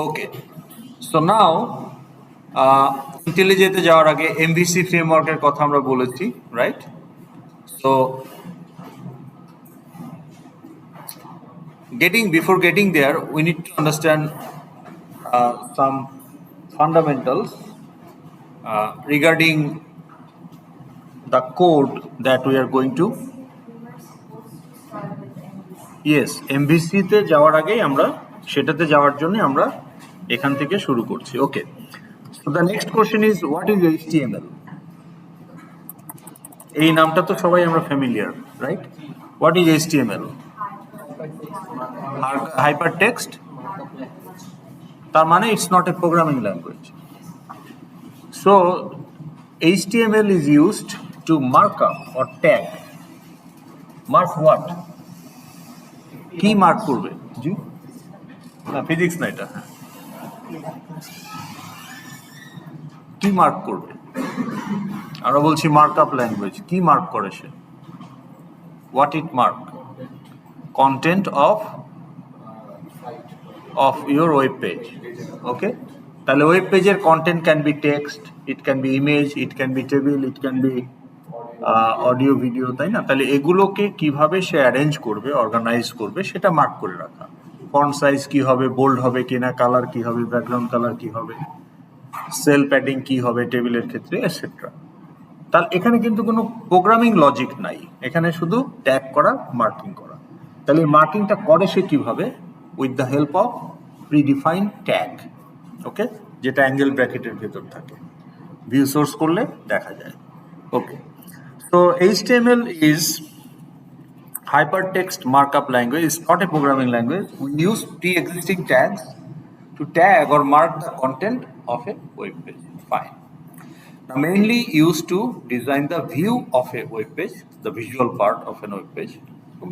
ওকে, so now ইন্টেলিজেতে যাওয়ার আগে MVC ফ্রেমওয়ার্কের কথা আমরা বলেছি, right? So before getting there, we need to understand some fundamentals regarding the code that we are going to. Yes, MVC তে যাওয়ার আগেই আমরা সেটাতে যাওয়ার জন্য আমরা এখান থেকে শুরু করছি। ওকে, so the next question is what is HTML? এই নামটা তো সবাই আমরা familiar, right? What is HTML? Hypertext, তার মানে it's not a programming language. So HTML is used to mark up or tag. Mark what? কি মার্ক করবে? জি না, ফিজিক্স না, এটা কি মার্ক করবে? আমরা বলছি মার্ক আপ ল্যাঙ্গুয়েজ। কি মার্ক করে সে? What it mark? Content of your web page. Okay, তাহলে ওয়েব পেজের content can be text, it can be image, it can be table, it can be audio, video, তাই না? তাহলে এগুলোকে কিভাবে সে অ্যারেঞ্জ করবে, অর্গানাইজ করবে, সেটা মার্ক করে রাখা। ফন্ট সাইজ কি হবে, বোল্ড হবে কিনা, কালার কি হবে, ব্যাকগ্রাউন্ড কালার কি হবে, সেল প্যাডিং কি হবে টেবিলের ক্ষেত্রে, এটসেট্রা। তাহলে এখানে কিন্তু কোনো প্রোগ্রামিং লজিক নাই, এখানে শুধু ট্যাগ করা, মার্কিং করা। তাহলে মার্কিংটা করে সে কিভাবে? With the help of predefined tag. Okay, যেটা অ্যাঙ্গেল ব্র্যাকেটের ভেতর থাকে, ভিউ সোর্স করলে দেখা যায়। ওকে, so HTML is hypertext markup language. It's not a programming language. We use pre-existing tags to tag or mark the content of a web page. Fine. Now, mainly used to design the view of a web page, the visual part of a web page,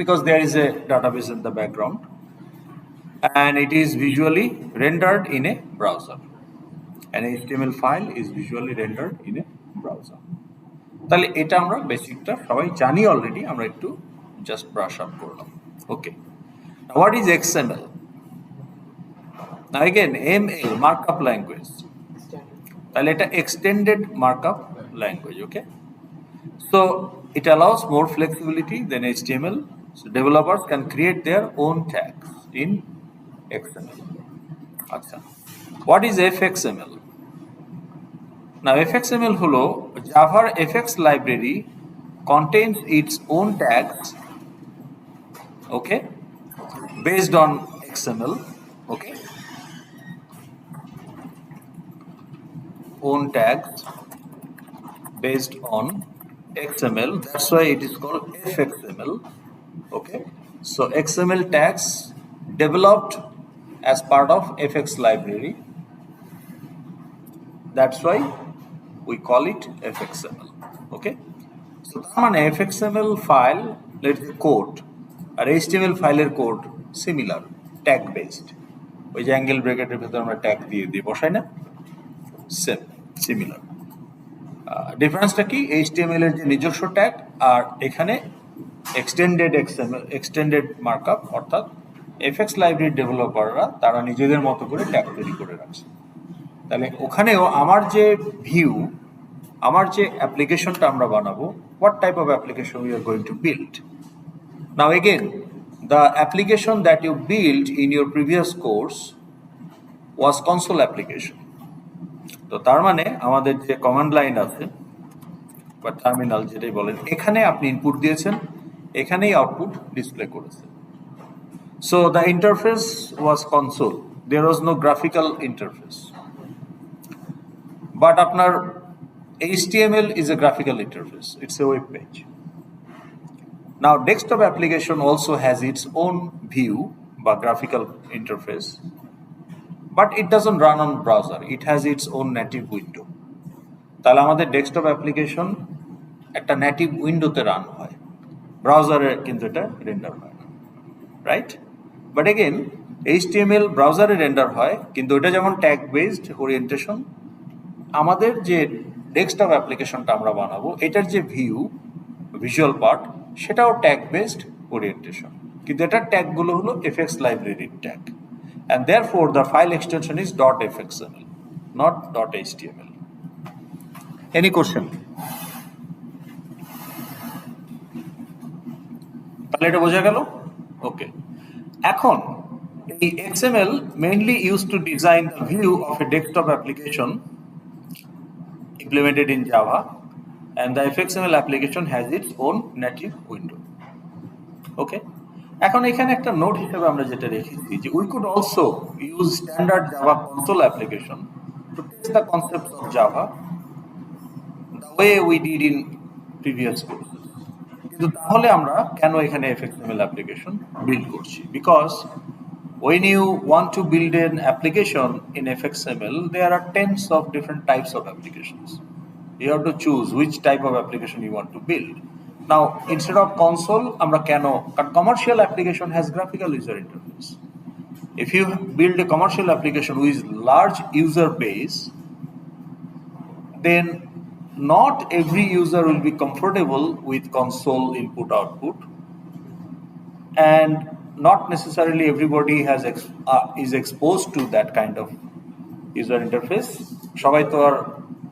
because there is a database in the background, and it is visually rendered in a browser. An HTML file is visually rendered in a browser. তাহলে এটা আমরা বেসিকটা সবাই জানি already, আমরা একটু just brush up করলাম। Okay, what is XML? Now again, ML markup language. তাহলে এটা extended markup language. Okay, so it allows more flexibility than HTML, so developers can create their own tags in XML. আচ্ছা, what is FXML? Now FXML হলো Java FX library contains its own tags, okay, based on XML. Okay, own tags based on XML, that's why it is called FXML. Okay, so XML tags developed as part of FX library, that's why we call it FXML. Okay, so তার মানে FXML file, let's say code, আর HTML ফাইলের code similar, tag based. ওই যে angle ব্র্যাকেটের ভেতরে আমরা tag দিয়ে বসাই না, সেম সিমিলার। ডিফারেন্সটা কি? HTML এর যে নিজস্ব ট্যাগ, আর এখানে এক্সটেন্ডেড মার্কআপ, অর্থাৎ FX লাইব্রেরি ডেভেলপাররা তারা নিজেদের মতো করে ট্যাগ তৈরি করে রাখছে। তাহলে ওখানেও আমার যে ভিউ, আমার যে অ্যাপ্লিকেশনটা আমরা বানাবো, what type of application we are going to build. Now again, the application that you built in your previous course was console application. তো তার মানে আমাদের যে কমান্ড লাইন আছে বা টার্মিনাল যেটাই বলেন, এখানে আপনি ইনপুট দিয়েছেন, এখানেই আউটপুট ডিসপ্লে করেছে। So the interface was console, there was no graphical interface. But আপনার HTML is a graphical interface, it's a web page. Now desktop application also has its own view বা graphical interface, but it doesn't run on browser, it has its own native window. তাহলে আমাদের desktop application একটা native উইন্ডোতে run হয়, ব্রাউজারে কিন্তু এটা render হয় না, রাইট? বাট এগেন HTML ব্রাউজারে রেন্ডার হয়, কিন্তু এটা যেমন ট্যাগ বেসড ওরিয়েন্টেশন, আমাদের যে ডেস্কটপ অ্যাপ্লিকেশনটা আমরা বানাবো, এটার যে ভিউ, ভিজুয়াল পার্ট, সেটাও ট্যাগ বেসড ওরিয়েন্টেশন, কিন্তু এটার ট্যাগগুলো হলো FX লাইব্রেরির tag. and therefore the file extension is .fxml, not .html. Any question? তাহলে এটা বোঝা গেল? ওকে, এখন এই XML mainly used to design the view of a desktop application implemented in Java, and the fxml application has its own native window. Okay, এখন এখানে একটা note হিসেবে আমরা যেটা রেখেছি যে we could also use standard Java console application to test the concepts of Java the way we did in previous courses. কিন্তু তাহলে আমরা কেন এখানে fxml application build করছি? Because when you want to build an application in fxml, there are tens of different types of applications. You have to choose which type of application you want to build. Now, instead of console, আমরা কেন? কারণ commercial application has graphical user interface. If you build a commercial application with large user base, then not every user will be comfortable with console input output, and not necessarily everybody is exposed to that kind of user interface. সবাই তো আর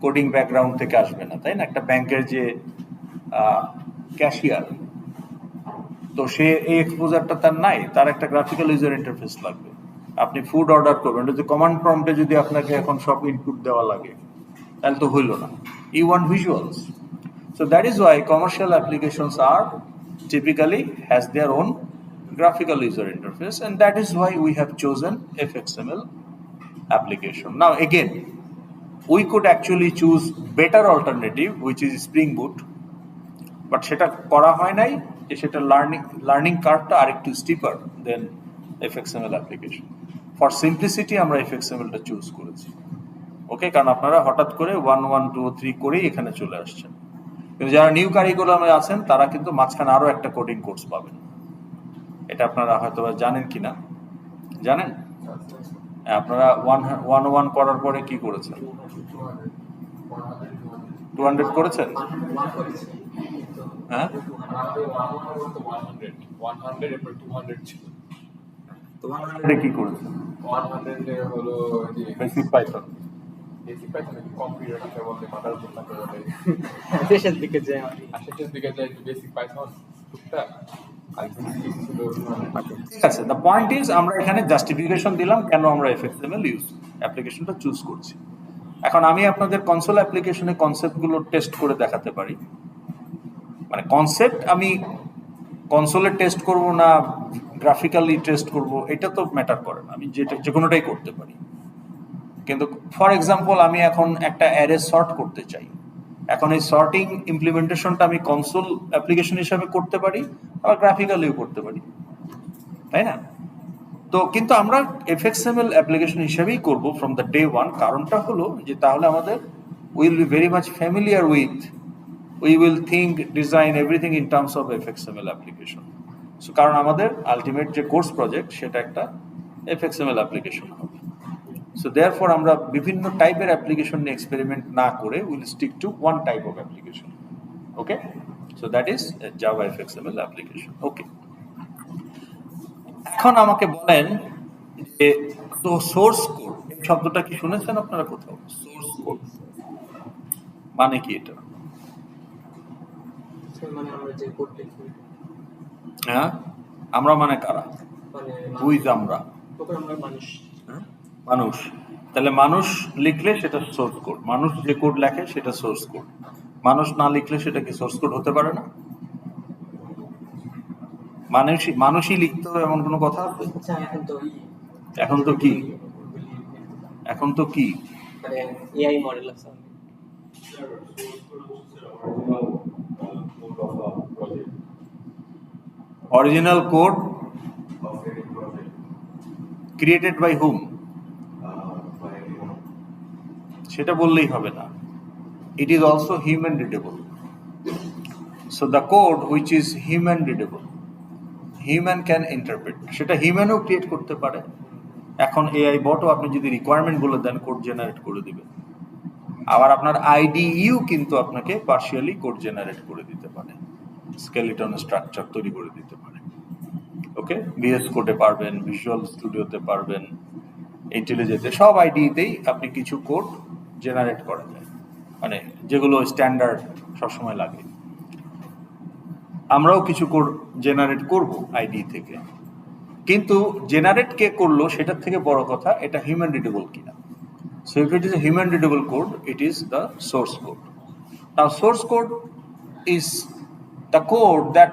coding background থেকে আসবে না, তাই না? একটা ব্যাংকের যে ক্যাশিয়ার, তো সে এই এক্সপোজারটা তার নাই, তার একটা গ্রাফিক্যাল ইউজার ইন্টারফেস লাগবে। আপনি ফুড অর্ডার করবেন, যদি কমান্ড প্রম্পটে যদি আপনাকে এখন সব ইনপুট দেওয়া লাগে, তাহলে তো হইল না। You want visuals. So that is why commercial applications are typically has their own graphical user interface, and that is why we have chosen fxml application. Now again, we could actually choose better alternative, which is Spring Boot, but সেটা করা হয় নাই, যে সেটা learning কার্ভটা আরেকটু steeper than fxml application. For simplicity আমরা fxml টা চুজ করেছি। ওকে, কারণ আপনারা হঠাৎ করে 1 1 2 3 করেই এখানে চলে আসছেন, কিন্তু যারা নিউ কারিকুলামে আছেন তারা কিন্তু মাঝখানে আরো একটা কোডিং কোর্স পাবেন। এটা আপনারা হয়তো জানেন কিনা, জানেন? আপনারা 101 করার পরে কি করেছেন? 200 করেছেন? হ্যাঁ, 100 এরপর 200 ছিল। তো 100 কি করেছেন? 100 হলো যে বেসিক পাইথন। বেসিক পাইথন কি কম্পিউটারটা বলতে মাথার উপর থাকে বলে শেষের দিকে যায় শেষের দিকে যায় বেসিক পাইথন টুকটাক। ঠিক আছে, দ্য পয়েন্ট ইজ আমরা এখানে জাস্টিফিকেশন দিলাম কেন আমরা fxml অ্যাপ্লিকেশনটা চুজ করছি। এখন আমি আপনাদের কনসোল অ্যাপ্লিকেশনে কনসেপ্টগুলো টেস্ট করে দেখাতে পারি। মানে কনসেপ্ট আমি কনসোলে টেস্ট করব না গ্রাফিক্যালি টেস্ট করব, এটা তো ম্যাটার করে না, আমি যে কোনোটাই করতে পারি। কিন্তু ফর এক্সাম্পল আমি এখন একটা অ্যারে সর্ট করতে চাই, এখন এই সর্টিং ইমপ্লিমেন্টেশনটা আমি কনসোল অ্যাপ্লিকেশন হিসাবে করতে পারি, আবার গ্রাফিক্যালিও করতে পারি, তাই না? তো কিন্তু আমরা fxml অ্যাপ্লিকেশন হিসেবেই করব ফ্রম দ্য ডে ওয়ান। কারণটা হলো যে তাহলে আমাদের will be very much familiar with, we will think, design everything in terms of fxml application. So কারণ আমাদের আলটিমেট যে কোর্স প্রজেক্ট সেটা একটা fxml অ্যাপ্লিকেশন হবে। So therefore আমরা বিভিন্ন টাইপের অ্যাপ্লিকেশন নিয়ে এক্সপেরিমেন্ট না করে will stick to one type of application. Okay, so that is Java fxml application. Okay, এখন আমাকে বলেন যে তো সোর্স কোড, এই শব্দটা কি শুনেছেন আপনারা কোথাও? সোর্স কোড মানে কি এটা? মানে আমরা যে কোড লিখি, হ্যাঁ, আমরা মানে কারা? মানে হুইজ আমরা? প্রোগ্রামার মানুষ। মানুষ। তাহলে মানুষ লিখলে সেটা সোর্স কোড, মানুষ যে কোড লেখে সেটা সোর্স কোড। মানুষ না লিখলে সেটা কি সোর্স কোড হতে পারে না? মানুষই লিখতে হবে এমন কোনো কথা আছে? আচ্ছা, এখন তো কি এখন তো কি মানে এআই মডেল আছে। অরিজিনাল কোড ক্রিয়েটেড বাই হুম, সেটা বললেই হবে না। It is also human readable. So the code which is human readable, human can interpret, সেটা হিউম্যানও ক্রিয়েট করতে পারে। এখন এআই বটও আপনি যদি রিকোয়ারমেন্ট বলে দেন কোড জেনারেট করে দিবে। আবার আপনার আইডিইউ কিন্তু আপনাকে পার্শিয়ালি কোড জেনারেট করে দিতে পারে, স্কেলিটন স্ট্রাকচার তৈরি করে দিতে পারে। ওকে। ওকে, VS কোডে পারবেন, ভিজুয়াল স্টুডিওতে পারবেন, ইন্টেলিজেন্টে, সব আইডিতেই আপনি কিছু কোড জেনারেট করা যায়, মানে যেগুলো স্ট্যান্ডার্ড সবসময় লাগে। আমরাও কিছু কোড জেনারেট করব আইডি থেকে, কিন্তু জেনারেট কে করলো সেটার থেকে বড় কথা এটা হিউম্যান রিডেবল কিনা। So if it is a human readable code, it is the source code. Now source code is the code that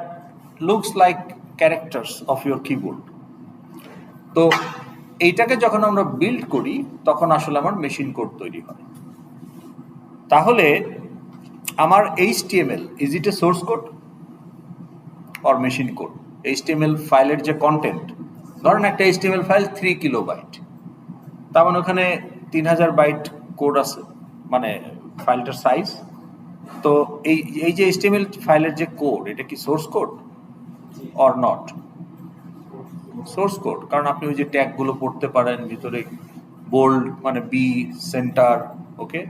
looks like characters of your keyboard. তো এইটাকে যখন আমরা বিল্ড করি তখন আসলে আমার মেশিন কোড তৈরি হয়। তাহলে আমার HTML is it a source code or machine code? HTML ফাইলের যে কন্টেন্ট, ধরেন একটা HTML ফাইল 3 কিলোবাইট, তার মানে ওখানে 3000 বাইট কোড আছে, মানে ফাইলটার সাইজ। তো এই যে HTML ফাইলের যে কোড, এটা কি source code or not? Source code, কারণ আপনি ওই যে ট্যাগগুলো পড়তে পারেন, ভিতরে বোল্ড মানে B, centre, okay,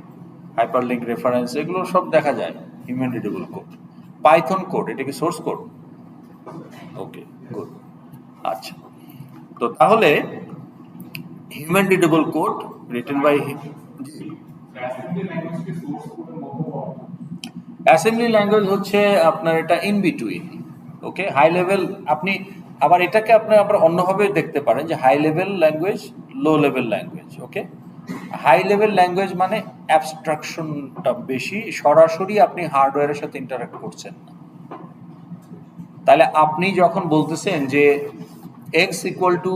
hyperlink, reference, এগুলো সব দেখা যায়, human readable code. Python code, এটা কি সোর্স কোড? Okay, good. আচ্ছা, তো তাহলে human readable code written by assembly language হচ্ছে আপনার এটা in between, okay, high level. আপনি আবার এটাকে আবার অন্যভাবে দেখতে পারেন যে high level language, low level language, okay. High level language মানে অ্যাবস্ট্রাকশনটা বেশি, সরাসরি আপনি হার্ডওয়্যারের সাথে ইন্টারাক্ট করছেন না। তাহলে আপনি যখন বলতেছেন যে x equal to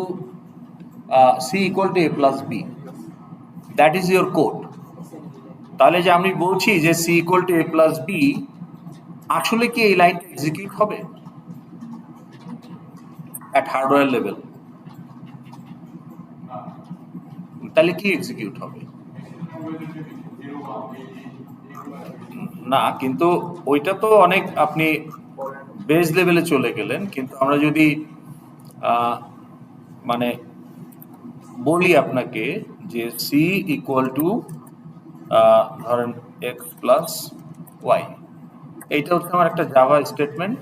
c equal to a plus b, that is your code, তাহলে যে আমি বলছি যে c equal to a plus b, আসলে কি এই লাইনটা এক্সিকিউট হবে at hardware level? তাহলে কি এক্সিকিউট হবে? না, কিন্তু ওইটা তো অনেক আপনি বেস লেভেলে চলে গেলেন। কিন্তু আমরা যদি মানে বলি আপনাকে যে c ইকুয়াল টু ধরেন x প্লাস ওয়াই, এইটা হচ্ছে আমার একটা জাভা স্টেটমেন্ট।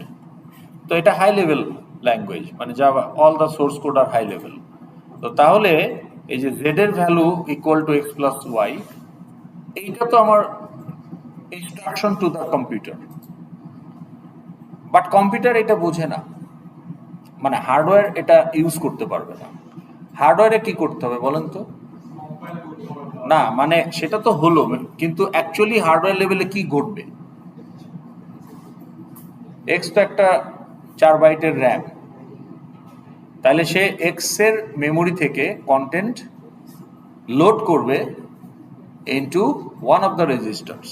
তো এটা হাই লেভেল ল্যাঙ্গুয়েজ, মানে Java all the source code are high level. তো তাহলে এই যে z এর value equal to x plus y, এইটা তো আমার instruction to the computer, but computer এটা বোঝে না, মানে হার্ডওয়্যার এটা ইউজ করতে পারবে না। হার্ডওয়্যারে কি করতে হবে বলেন তো? না, মানে সেটা তো হলো, কিন্তু অ্যাকচুয়ালি হার্ডওয়্যার লেভেলে কি ঘটবে? এক্স তো একটা 4 বাইটের র্যাম, তাহলে সে এক্স এর মেমোরি থেকে কন্টেন্ট লোড করবে into one of the registers.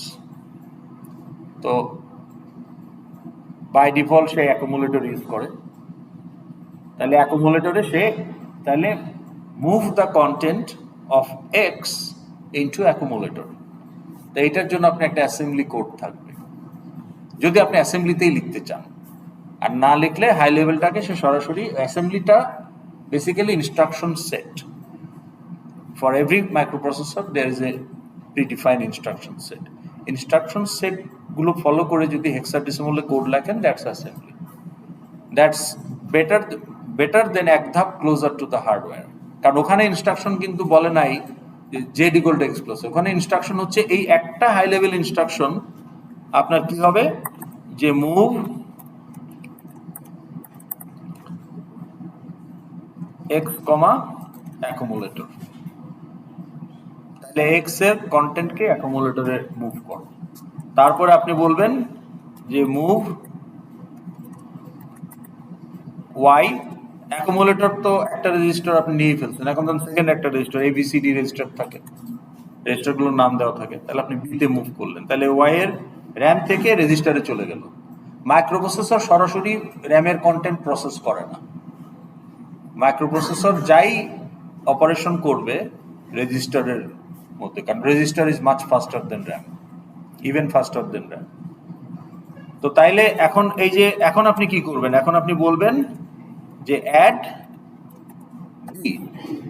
তো বাই ডিফল্ট সে অ্যাকুমুলেটর ইউজ করে, তাহলে অ্যাকুমুলেটরে সে তাহলে move the content of X into accumulator. তো এইটার জন্য আপনি একটা অ্যাসেম্বলি কোড থাকবে, যদি আপনি অ্যাসেম্বলিতেই লিখতে চান। আর না লিখলে হাই লেভেলটাকে সে সরাসরি, অ্যাসেম্বলিটা basically instruction set. For every microprocessor there is a predefined instruction set. Instruction সেটগুলো ফলো করে যদি হেক্সাডেসিমালে কোড লেখেন, that's assembly. That's better than এক ধাপ ক্লোজার টু দ্য হার্ডওয়্যার। কারণ ওখানে ইনস্ট্রাকশন কিন্তু বলে নাই যে z equal to x plus, ওখানে ইনস্ট্রাকশন হচ্ছে এই একটা হাই লেভেল ইনস্ট্রাকশন আপনার কি হবে, যে মুভ x কমা অ্যাকুমুলেটর। তাহলে x এর কন্টেন্টকে অ্যাকুমুলেটরে মুভ করো। তারপরে আপনি বলবেন যে মুভ y, অ্যাকুমুলেটর তো একটা রেজিস্টার আপনি নিয়ে ফেলছেন, এখন ধরুন সেকেন্ড একটা রেজিস্টার ABCD রেজিস্টার থাকে, রেজিস্টারগুলোর নাম দেওয়া থাকে, তাহলে আপনি বিতে মুভ করলেন, তাহলে y এর র্যাম থেকে রেজিস্টারে চলে গেল। মাইক্রোপ্রসেসর সরাসরি র্যামের কন্টেন্ট প্রসেস করে না, মাইক্রোপ্রসেসর যাই অপারেশন করবে রেজিস্টারের মধ্যে, কারণ register is much faster than RAM, even faster than RAM. তো তাইলে এখন এই যে এখন আপনি কি করবেন, এখন আপনি বলবেন যে অ্যাড বি,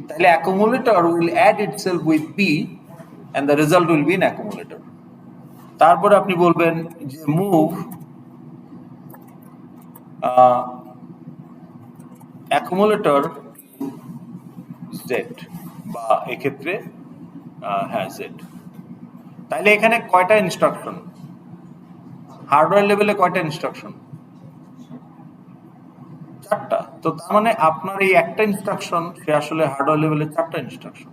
তাহলে accumulator will add itself with B and the result will be in accumulator. তারপরে আপনি বলবেন যে মুভ অ্যাকুমুলেটর জেড, বা এক্ষেত্রে হ্যাঁ জেড। তাইলে এখানে কয়টা ইনস্ট্রাকশন, হার্ডওয়্যার লেভেলে কয়টা ইনস্ট্রাকশন? 4টা। তো তার মানে আপনার এই একটা ইনস্ট্রাকশন সে আসলে হার্ডওয়্যার লেভেলে 4টা ইনস্ট্রাকশন।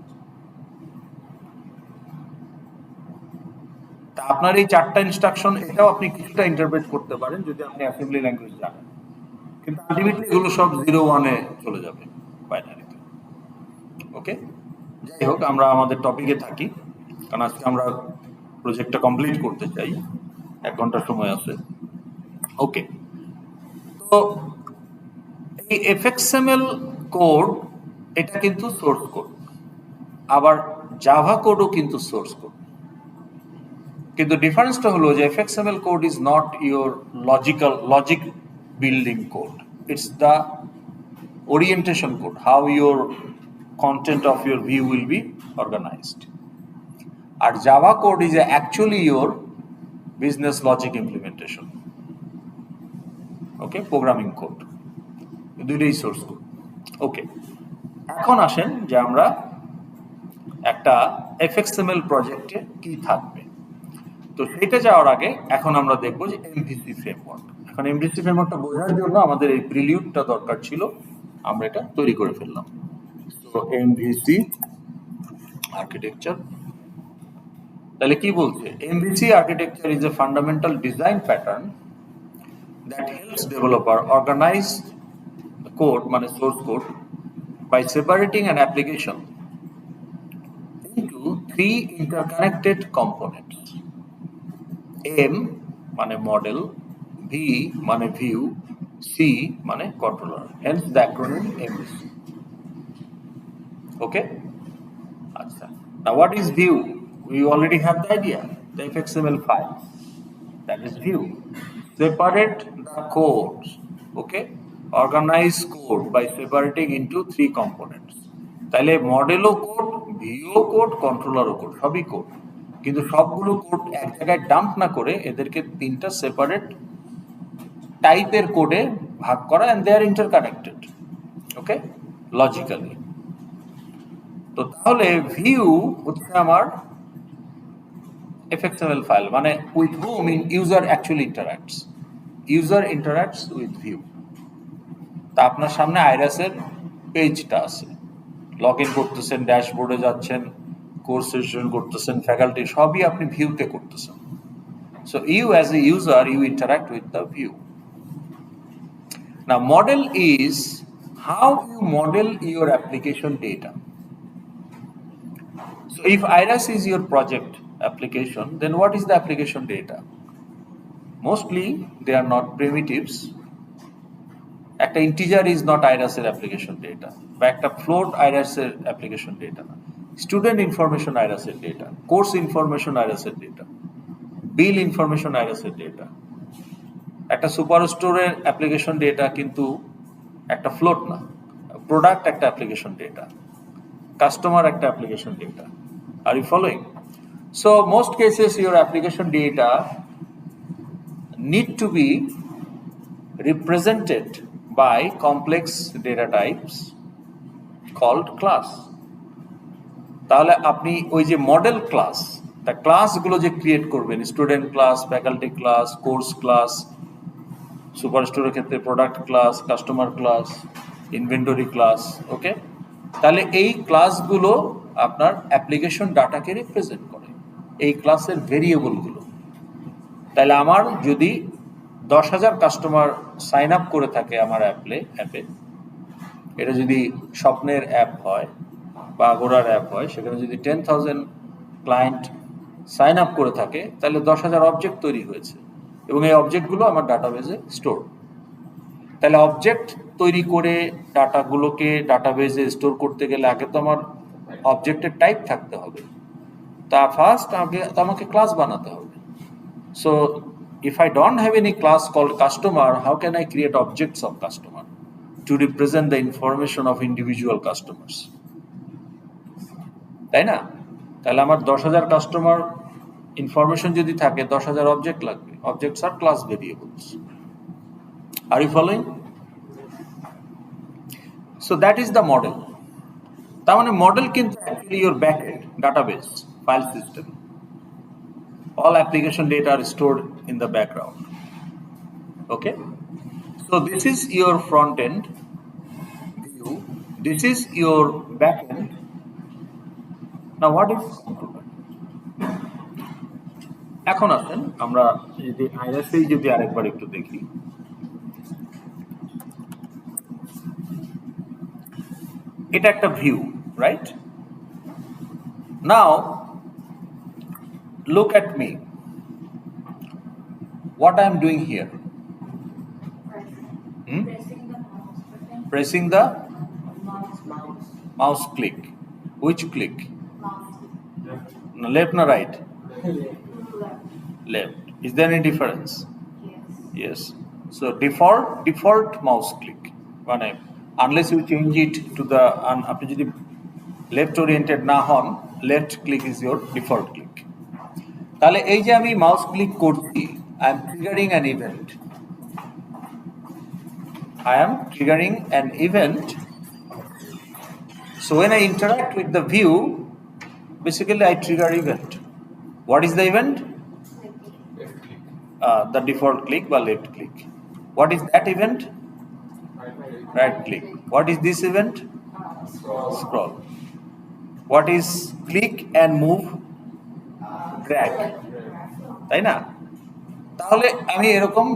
তা আপনার এই 4টা ইনস্ট্রাকশন এটাও আপনি কিছুটা ইন্টারপ্রেট করতে পারেন যদি আপনি অ্যাসেম্বলি ল্যাঙ্গুয়েজ জানেন, কিন্তু আলটিমেটলি এগুলো সব 0-1-এ চলে যাবে বাইনারিতে। ওকে, যাই হোক আমরা আমাদের টপিকে থাকি, কারণ আজকে আমরা প্রজেক্টটা কমপ্লিট করতে চাই, 1 ঘন্টা সময় আছে। ওকে, তো এই এফএক্সএমএল কোড এটা কিন্তু সোর্স কোড, আবার জাভা কোডও কিন্তু সোর্স কোড, কিন্তু ডিফারেন্সটা হলো যে FXML code is not your logic building code, it's the orientation code, how your content of your view will be organized. And Java code is actually your business logic implementation. Okay, programming code. দুইটাই source code. ওকে, এখন আসেন যে আমরা একটা এফএক্সএমএল প্রজেক্টে কি থাকবে। তো সেটা যাওয়ার আগে এখন আমরা দেখবো যে এমভিসি ফ্রেমওয়ার্ক। এখন এমভিসি ফ্রেমওয়ার্কটা বোঝার জন্য আমাদের এই প্রিলিউডটা দরকার ছিল, আমরা এটা তৈরি করে ফেললাম। তো এমভিসি আর্কিটেকচার, তাহলে কি বলছে? MVC architecture is a fundamental design pattern that helps developer organise code, মানে source code, by separating an application into 3 interconnected components. M মানে মডেল, ভি মানে ভিউ, সি মানে controller, hence the acronym MVC. Okay, Achha. Now what is view? We already have the idea, the fxml file, that is view. Separate the codes, okay, organize code by separating into 3 components. তাহলে মডেলও code, view code, কন্ট্রোলারও code, সবই code, কিন্তু সবগুলো code এক জায়গায় dump না করে এদেরকে 3টা সেপারেট টাইপের কোডে ভাগ করা, and they are interconnected, okay, logically. তো তাহলে ভিউ হচ্ছে আমার এফএক্সএমএল ফাইল, মানে with hmm user actually ইন্টারাক্টস, user ইন্টারাক্টস with view. তা আপনার সামনে আইরাসের পেজটা আছে, লগ ইন করতেছেন, ড্যাশবোর্ডে যাচ্ছেন, কোর্স সেশন করতেছেন, ফ্যাকাল্টি, সবই আপনি ভিউতে করতেছেন। So you as a user you interact with the view. না model is how you model your application data. So if Iris is your project application, then what is the application data? Mostly they are not primitives. একটা integer is not Iris এর application data, বা একটা float Iris এর application data না, student information Iris এর data, course information Iris এর data, bill information Iris এর data, একটা superstore এর application data কিন্তু একটা float না, product একটা application data, customer একটা application data. Are you following? So most cases your application data need to be represented by complex data types called class. তাহলে আপনি ওই যে মডেল ক্লাস, তা ক্লাসগুলো যে ক্রিয়েট করবেন, student class, faculty class, course class, সুপারস্টোরের ক্ষেত্রে product class, customer class, inventory class, okay, তাহলে এই ক্লাসগুলো আপনার অ্যাপ্লিকেশন ডাটাকে রিপ্রেজেন্ট করে, এই ক্লাসের ভেরিয়েবলগুলো। তাহলে আমার যদি 10,000 কাস্টমার সাইন আপ করে থাকে আমার অ্যাপে, এটা যদি স্বপ্নের অ্যাপ হয় বা আগোরার অ্যাপ হয়, সেখানে যদি 10,000 ক্লায়েন্ট সাইন আপ করে থাকে, তাহলে 10,000 অবজেক্ট তৈরি হয়েছে, এবং এই অবজেক্টগুলো আমার ডাটাবেজে স্টোর। তাহলে অবজেক্ট তৈরি করে ডাটাগুলোকে ডাটাবেজে স্টোর করতে গেলে আগে তো আমার অবজেক্টের টাইপ থাকতে হবে, তা ফার্স্ট আগে আমাকে ক্লাস বানাতে হবে। So if I don't have any class called customer, how can I create objects of customer to represent the information of individual customers? তাই না? তাহলে আমার 10,000 কাস্টমার ইনফরমেশন যদি থাকে, 10,000 অবজেক্ট লাগবে। Objects R class variables. Are you following? So that is the model. তার মানে model কিন্তু actually your backend database file system. All application data are stored in the background. Okay. So this is your front end view. This is your back end. Now what is computer? এখন আসেন আমরা যদি আইএসএই যদি আরেকবার একটু দেখি, এটা একটা view, right? Now look at me. What I am doing here? Pressing the mouse click. Which click? No, left or right? Left. Is there any difference? Yes. So default mouse click. Unless you change it to the আপনি যদি left oriented না হন, left click is your default click. তাহলে এই যে আমি mouse click করছি, I am triggering an event. I am triggering an event. So when I interact with the view, basically I trigger event. What is the event? The default click or left click. What is that event? Right click. What is this event? Scroll. What is click and move? Drag. তাই না? তাহলে আমি এরকম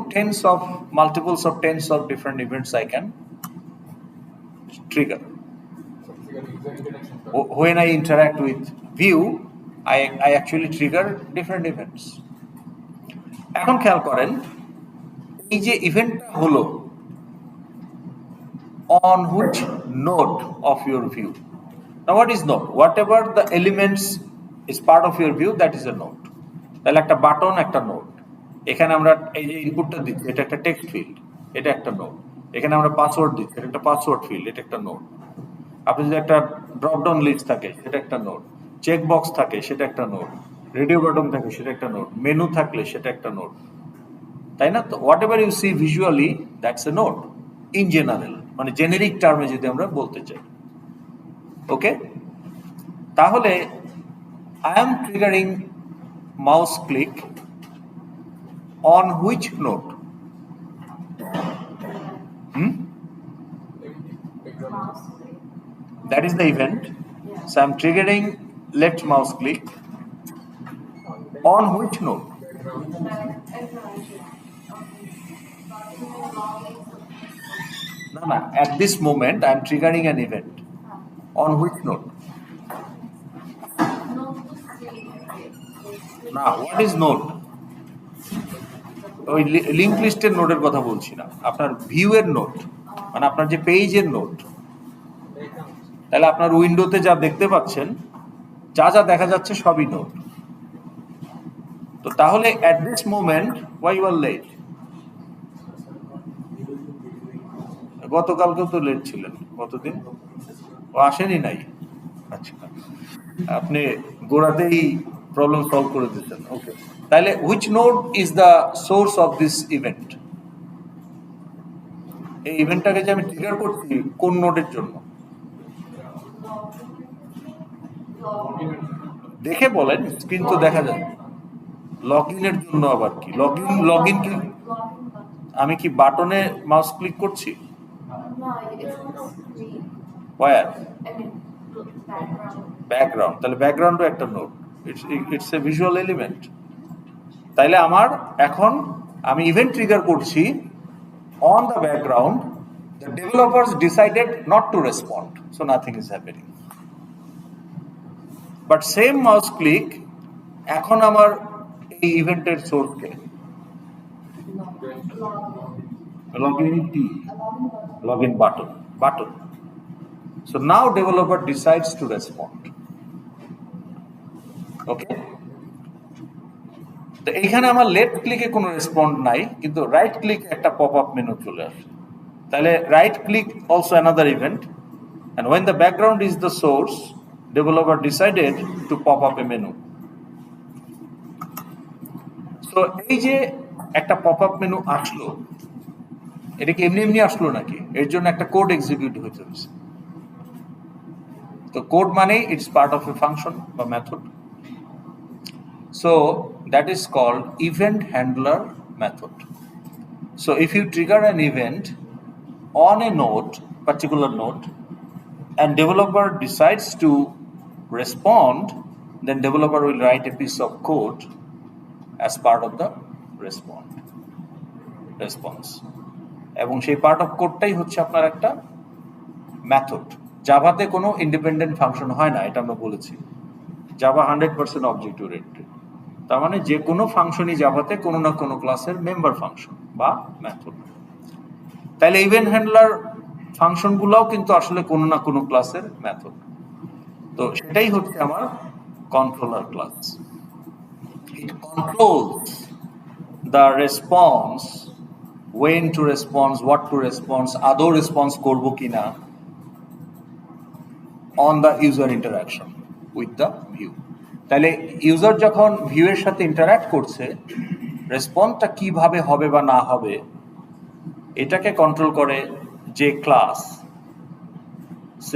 multiples of tens of different events I can trigger. When I interact with view, I actually trigger different events. এখন খেয়াল করেন এই যে ইভেন্টটা হলো on which node of your view? Now what is node? Whatever the elements is part of your view, that is a node. তাহলে একটা button একটা নোড, এখানে আমরা এই যে ইনপুটটা দিচ্ছি এটা একটা টেক্সট ফিল্ড, এটা একটা নোড। এখানে আমরা পাসওয়ার্ড দিচ্ছি, এটা একটা পাসওয়ার্ড ফিল্ড, এটা একটা নোড। আপনি যদি একটা ড্রপ ডাউন লিস্ট থাকে সেটা একটা নোড, চেক বক্স থাকে সেটা একটা নোড, রেডিও বাটন থাকে সেটা একটা নোড, মেনু থাকলে সেটা একটা নোড, তাই না? তো whatever you see visually that's a node in general, মানে জেনেরিক টার্মে যদি আমরা বলতে চাই। ওকে, তাহলে I am triggering mouse click on which node? That is the event. So I'm triggering left mouse click on which node? No, at this moment I'm triggering an event on which node? Now what is node? ওই link লিস্টের নোডের কথা বলছি না, আপনার view এর node, মানে আপনার যে পেজের নোড। তাহলে আপনার উইন্ডোতে যা দেখতে পাচ্ছেন, যা যা দেখা যাচ্ছে সবই নোড। তো তাহলে at this moment why you are late? গতকালকেও তো লেট ছিলেন, গতদিন ও আসেনি নাই। আচ্ছা, আপনি গোড়াতেই প্রবলেম সলভ করে দিতেন। ওকে, তাহলে which node is the source of this event? এই ইভেন্টটাকে যে আমি ট্রিগার করছি কোন নোডের জন্য? দেখে বলেন, স্ক্রিন তো দেখা যায়। লগ ইনের জন্য আবার কি? লগ ইন কি আমি কি বাটনে মাউস ক্লিক করছি? ওয়্যার? ব্যাকগ্রাউন্ড। তাহলে ব্যাকগ্রাউন্ডও একটা node, it's a visual element. তাইলে আমার এখন আমি ইভেন্ট ট্রিগার করছি on the background, the developers decided not to respond, so nothing is happening. But same mouse click এখন আমার এই ইভেন্টের সোর্সকে login button. So now developer decides to respond. Okay. তো এইখানে আমার লেফট ক্লিকে কোনো রেসপন্ড নাই, কিন্তু রাইট ক্লিক একটা পপ আপ মেনু চলে আসে। তাহলে right click also another event, and when the background is the source, developer decided to pop up a menu. তো এই যে একটা পপ আপ মেনু আসলো, এটা কি এমনি এমনি আসলো নাকি? এর জন্য একটা কোড এক্সিকিউট হইতে হয়েছে। তো কোড মানে it's part of A function বা method. So that is called event handler method. So if you trigger an event on a node, particular node, and developer decides to respond, then developer will write a piece of code as part of the response. এবং সেই part of কোডটাই হচ্ছে আপনার একটা method. জাভাতে কোনো independent function হয় না, এটা আমরা বলেছি। Java 100% object oriented. তার মানে যে কোনো ফাংশনই জাভাতে কোনো না কোনো ক্লাসের মেম্বার ফাংশন বা মেথড। তাহলে ইভেন্ট হ্যান্ডলার ফাংশনগুলোও কিন্তু আসলে কোনো না কোনো ক্লাসের মেথড। তো সেটাই হচ্ছে আমার controller class. It controls the response, when to respond, what to respond, আদৌ রেসপন্স করবো কিনা on the user interaction with the view। তাহলে ইউজার যখন ভিউ এর সাথে ইন্টারঅ্যাক্ট করছে, রেসপন্সটা কিভাবে হবে বা না হবে এটাকে কন্ট্রোল করে যে ক্লাস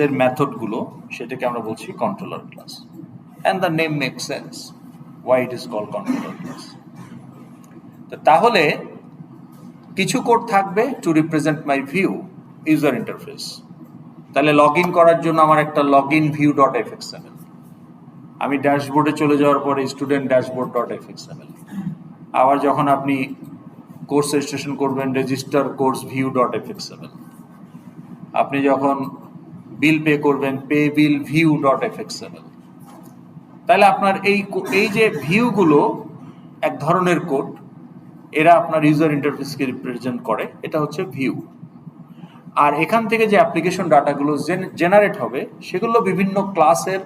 এর মেথডগুলো, সেটাকে আমরা বলছি controller class. And the name make sense why it is called controller class. তাহলে কিছু কোড থাকবে to represent my view user interface. তাহলে লগ ইন করার জন্য আমার একটা log in view dot FXML, আমি ড্যাশবোর্ডে চলে যাওয়ার পরে স্টুডেন্ট ড্যাশবোর্ড ডট এফএক্সএমএল। আবার যখন আপনি কোর্স রেজিস্ট্রেশন করবেন, রেজিস্টার কোর্স ভিউ ডট এফএক্সএমএল। আপনি যখন বিল পে করবেন, পে বিল ভিউ ডট এফএক্সএমএল। তাহলে আপনার এই যে ভিউগুলো এক ধরনের কোড, এরা আপনার ইউজার ইন্টারফেসকে রিপ্রেজেন্ট করে, এটা হচ্ছে ভিউ। আর এখান থেকে যে অ্যাপ্লিকেশন ডাটাগুলো জেনারেট হবে সেগুলো বিভিন্ন ক্লাসের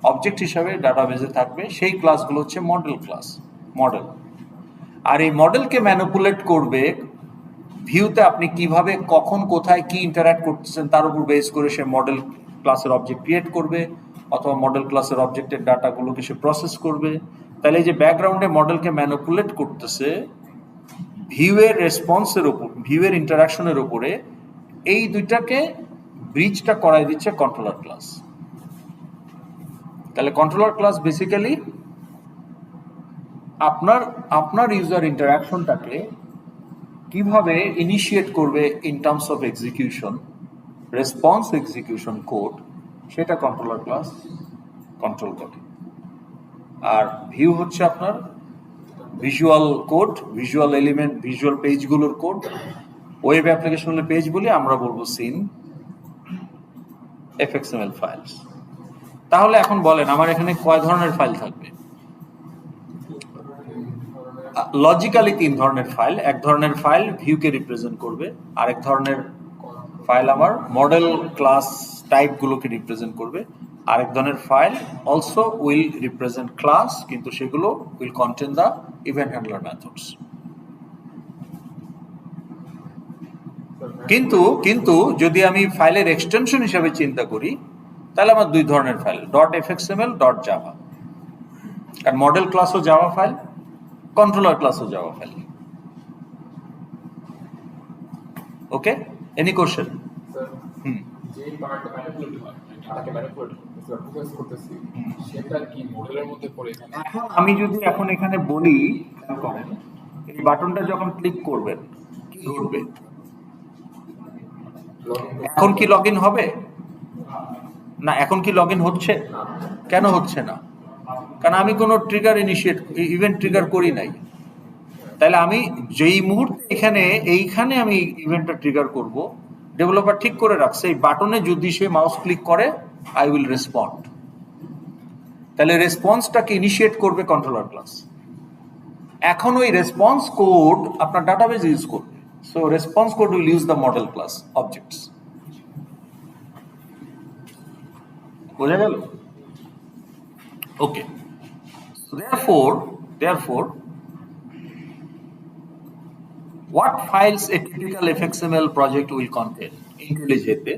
অবজেক্ট হিসাবে ডাটাবেজে থাকবে। সেই ক্লাসগুলো হচ্ছে মডেল ক্লাস, মডেল। আর এই মডেলকে ম্যানিপুলেট করবে ভিউতে আপনি কিভাবে, কখন, কোথায় কি ইন্টারঅ্যাক্ট করতেছেন তার উপর বেস করে সে মডেল ক্লাসের অবজেক্ট ক্রিয়েট করবে, অথবা মডেল ক্লাসের অবজেক্টের ডাটাগুলোকে সে প্রসেস করবে। তাহলে এই যে ব্যাকগ্রাউন্ডে মডেলকে ম্যানিপুলেট করতেছে ভিউয়ের রেসপন্সের উপর, ভিউয়ের ইন্টারাকশনের উপরে, এই দুইটাকে ব্রিজটা করাই দিচ্ছে কন্ট্রোলার ক্লাস। তাহলে কন্ট্রোলার ক্লাস বেসিক্যালি আপনার ইউজার ইন্টারাকশনটাকে কিভাবে ইনিশিয়েট করবে in terms of execution, response execution code, সেটা কন্ট্রোলার ক্লাস কন্ট্রোল করে। আর ভিউ হচ্ছে আপনার visual code, visual element, visual পেজগুলোর কোড। ওয়েব অ্যাপ্লিকেশনের পেজ বলি, আমরা বলবো সিন এফএক্সএমএল ফাইলস। তাহলে এখন বলেন আমার এখানে কয় ধরনের ফাইল থাকবে? লজিক্যালি 3 ধরনের ফাইল। এক ধরনের ফাইল ভিউকে রিপ্রেজেন্ট করবে, আরেক ধরনের ফাইল আমার মডেল ক্লাস টাইপগুলোকে রিপ্রেজেন্ট করবে, আরেক ধরনের file also will represent class, কিন্তু সেগুলো will contain the event handler methods. কিন্তু যদি আমি ফাইলের এক্সটেনশন হিসেবে চিন্তা করি, তাহলে আমার 2 ধরনের ফাইল, ডট এফএক্সএমএল, ডট জাভা। কারণ মডেল ক্লাসও জাভা ফাইল, কন্ট্রোলার ক্লাসও জাভা ফাইল। ওকে, এনি কোশ্চেন? যে পার্টটা ম্যানিপুলেট হয়, ডাটাকে ম্যানিপুলেট প্রসেস করতেছি, সেটা কি মডেলের মধ্যে পড়ে এখানে? এখন আমি যদি এখানে বলি, খেয়াল করেন, এই বাটনটা যখন ক্লিক করবেন কি ঘটবে? এখন কি লগ ইন হবে না? এখন কি লগ ইন হচ্ছে? কেন হচ্ছে না? কারণ আমি কোনো ট্রিগার ইভেন্ট ট্রিগার করি নাই। তাহলে আমি যেই মুহূর্তে এইখানে আমি ইভেন্টটা ট্রিগার করব, ডেভেলপার ঠিক করে রাখছে এই বাটনে যদি সে মাউস ক্লিক করে আই উইল রেসপন্ড। তাহলে রেসপন্সটাকে ইনিশিয়েট করবে কন্ট্রোলার ক্লাস। এখন ওই রেসপন্স কোড আপনার ডাটাবেজ ইউজ করবে। So response code will use the model class objects. বোঝা গেল? ওকে, therefore what files a typical fxml project will contain? IntelliJ-তে,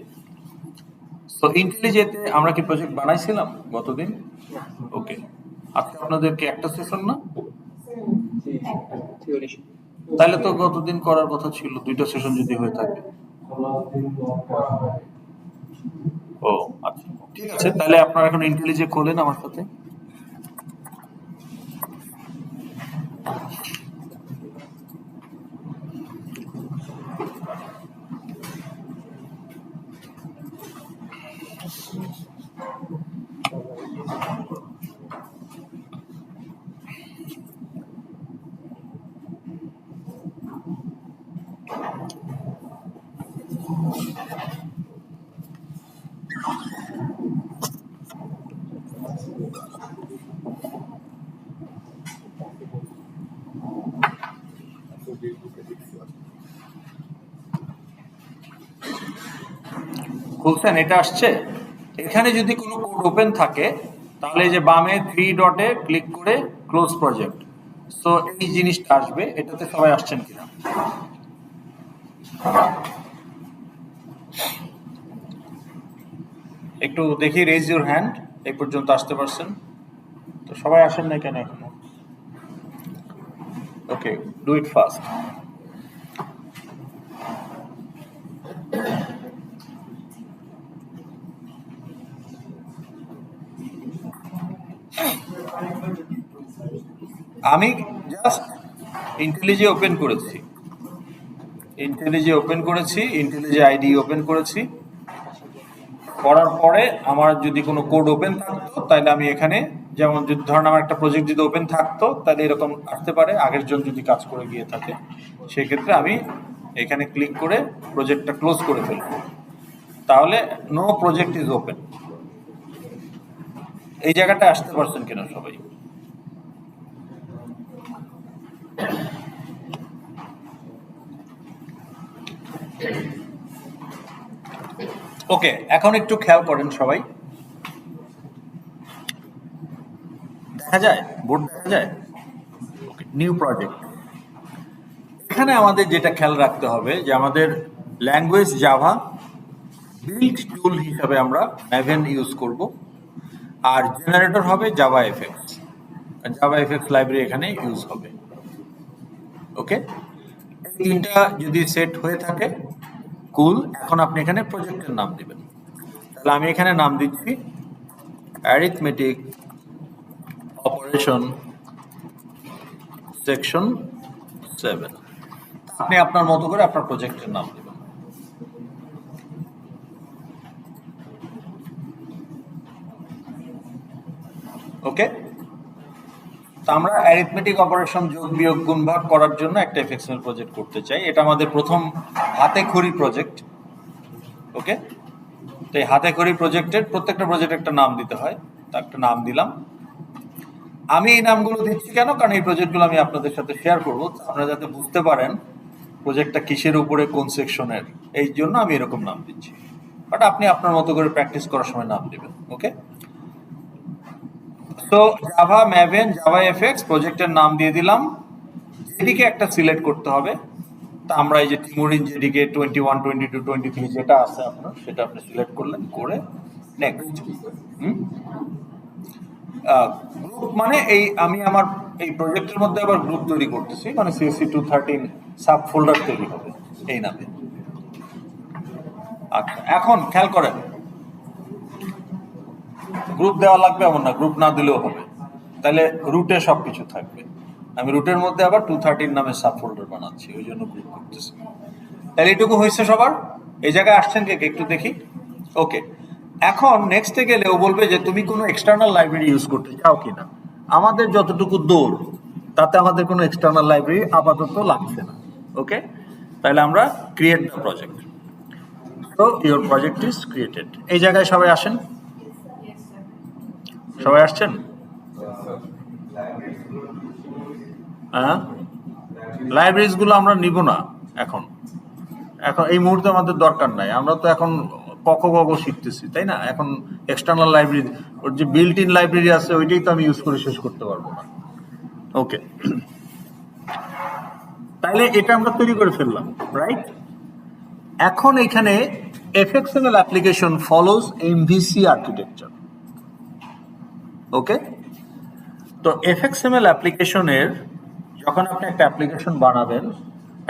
so IntelliJ-তে আমরা কি প্রজেক্ট বানাইছিলাম গতদিন? ওকে, আজকে আপনাদেরকে একটা সেশন না, থিওরি তাহলে তো গতদিন করার কথা ছিল, 2টা সেশন যদি হয়ে থাকে। ও আচ্ছা, ঠিক আছে, তাহলে আপনারা এখন ইন্টেলিজে খোলেন আমার সাথে। খুলছেন? এটা আসছে। এখানে যদি কোনো কোড ওপেন থাকে তাহলে এই যে বামে 3 ডটে ক্লিক করে ক্লোজ প্রজেক্ট, সো এই জিনিসটা আসবে। এটাতে সবাই আসছেন কিনা? একটু দেখি, রেজ ইউর হ্যান্ড। এই পর্যন্ত আসতে পারছেন তো? সবাই আসেন না কেন এখনো? ওকে, ডু ইট ফাস্ট। আমি জাস্ট ইন্টেলিজে ওপেন করেছি, ইন্টেলিজে আইডি ওপেন করেছি। করার পরে আমার যদি কোনো কোড ওপেন থাকতো তাহলে আমি এখানে, যেমন যদি ধরেন আমার একটা প্রজেক্ট যদি ওপেন থাকতো তাহলে এরকম আসতে পারে, আগের জন যদি কাজ করে গিয়ে থাকে, সেক্ষেত্রে আমি এখানে ক্লিক করে প্রজেক্টটা ক্লোজ করে ফেলব। তাহলে নো প্রজেক্ট ইজ ওপেন। এই জায়গাটা আসতে পারছেন কিনা সবাই? ওকে, এখন একটু খেয়াল করেন সবাই। দেখা যায়, বোর্ড দেখা যায়? ওকে, নিউ প্রজেক্ট। এখানে আমাদের যেটা খেয়াল রাখতে হবে যে আমাদের ল্যাঙ্গুয়েজ জাভা, বিল্ড টুল হিসাবে আমরা ম্যাভেন ইউজ করব, আর জেনারেটর হবে Java FX. Java FX library এখানে ইউজ হবে। ওকে, এই তিনটা যদি সেট হয়ে থাকে, কুল। এখন আপনি এখানে প্রজেক্টের নাম দিবেন। তাহলে আমি এখানে নাম দিচ্ছি অ্যারিথমেটিক অপারেশন সেকশন 7। আপনি আপনার মতো করে আপনার প্রজেক্টের নাম দেবেন। ওকে, তো আমরা অ্যারিথমেটিক অপারেশন, যোগ বিয়োগ গুণ ভাগ করার জন্য একটা এফএক্সএমএল প্রজেক্ট করতে চাই। এটা আমাদের প্রথম হাতে খড়ি প্রজেক্ট। ওকে, তো এই হাতে খড়ি প্রজেক্টের প্রত্যেকটা প্রজেক্ট একটা নাম দিতে হয়, তা একটা নাম দিলাম। আমি এই নামগুলো দিচ্ছি কেন? কারণ এই প্রজেক্টগুলো আমি আপনাদের সাথে শেয়ার করবো, আপনারা যাতে বুঝতে পারেন প্রজেক্টটা কিসের উপরে, কোন সেকশনের। এই জন্য আমি এরকম নাম দিচ্ছি, বাট আপনি আপনার মতো করে প্র্যাকটিস করার সময় নাম দেবেন। ওকে, তো জাভা ম্যাভেন জাভা এফএক্স প্রজেক্টের নাম দিয়ে দিলাম। জেডিকে একটা সিলেক্ট করতে হবে। তা আমরা এই যে টিমুরিন জেডিকে 21, 22, 23 যেটা আছে আপনার, সেটা আপনি সিলেক্ট করলেন, করে নেক্সট। গ্রুপ মানে এই আমি আমার এই প্রজেক্টের মধ্যে আবার গ্রুপ তৈরি করতেছি, মানে CSC 213 সাব ফোল্ডার তৈরি হবে এই নামে। আচ্ছা, এখন খেয়াল করেন, গ্রুপ দেওয়া লাগবে এমন না, গ্রুপ না দিলেও হবে। তাহলে রুটে সবকিছু থাকবে। আমি রুটের মধ্যে আবার 213 নামে সাব ফোল্ডার বানাচ্ছি, ওই জন্য গ্রুপ করতেছি। তাহলে এটুকু হয়েছে সবার? এই জায়গায় আসছেন কে একটু দেখি। ওকে, এখন নেক্সটে গেলে ও বলবে যে তুমি কোনো এক্সটার্নাল লাইব্রেরি ইউজ করতে চাও কিনা। আমাদের যতটুকু দৌড়, তাতে আমাদের কোনো এক্সটার্নাল লাইব্রেরি আপাতত লাগছে না। ওকে, তাহলে আমরা ক্রিয়েট দ্য প্রজেক্ট। তো ইওর প্রজেক্ট ইজ ক্রিয়েটেড। এই জায়গায় সবাই আসেন। সবাই আসছেন? হ্যাঁ, লাইব্রেরিজ গুলো আমরা নিব না এখন। এখন এই মুহূর্তে আমাদের দরকার নাই, আমরা তো এখন ক শিখতেছি, তাই না? এখন এক্সটার্নাল লাইব্রেরি, ওর যে বিল্ট ইন লাইব্রেরি আছে ওইটাই তো আমি ইউজ করে শেষ করতে পারবো না। ওকে, তাইলে এটা আমরা তৈরি করে ফেললাম, রাইট? এখন এখানে এফএক্সএমএল অ্যাপ্লিকেশন ফলোজ এমভিসি আর্কিটেকচার। ওকে, তো এফএক্সএমএল অ্যাপ্লিকেশনের যখন আপনি একটা অ্যাপ্লিকেশন বানাবেন,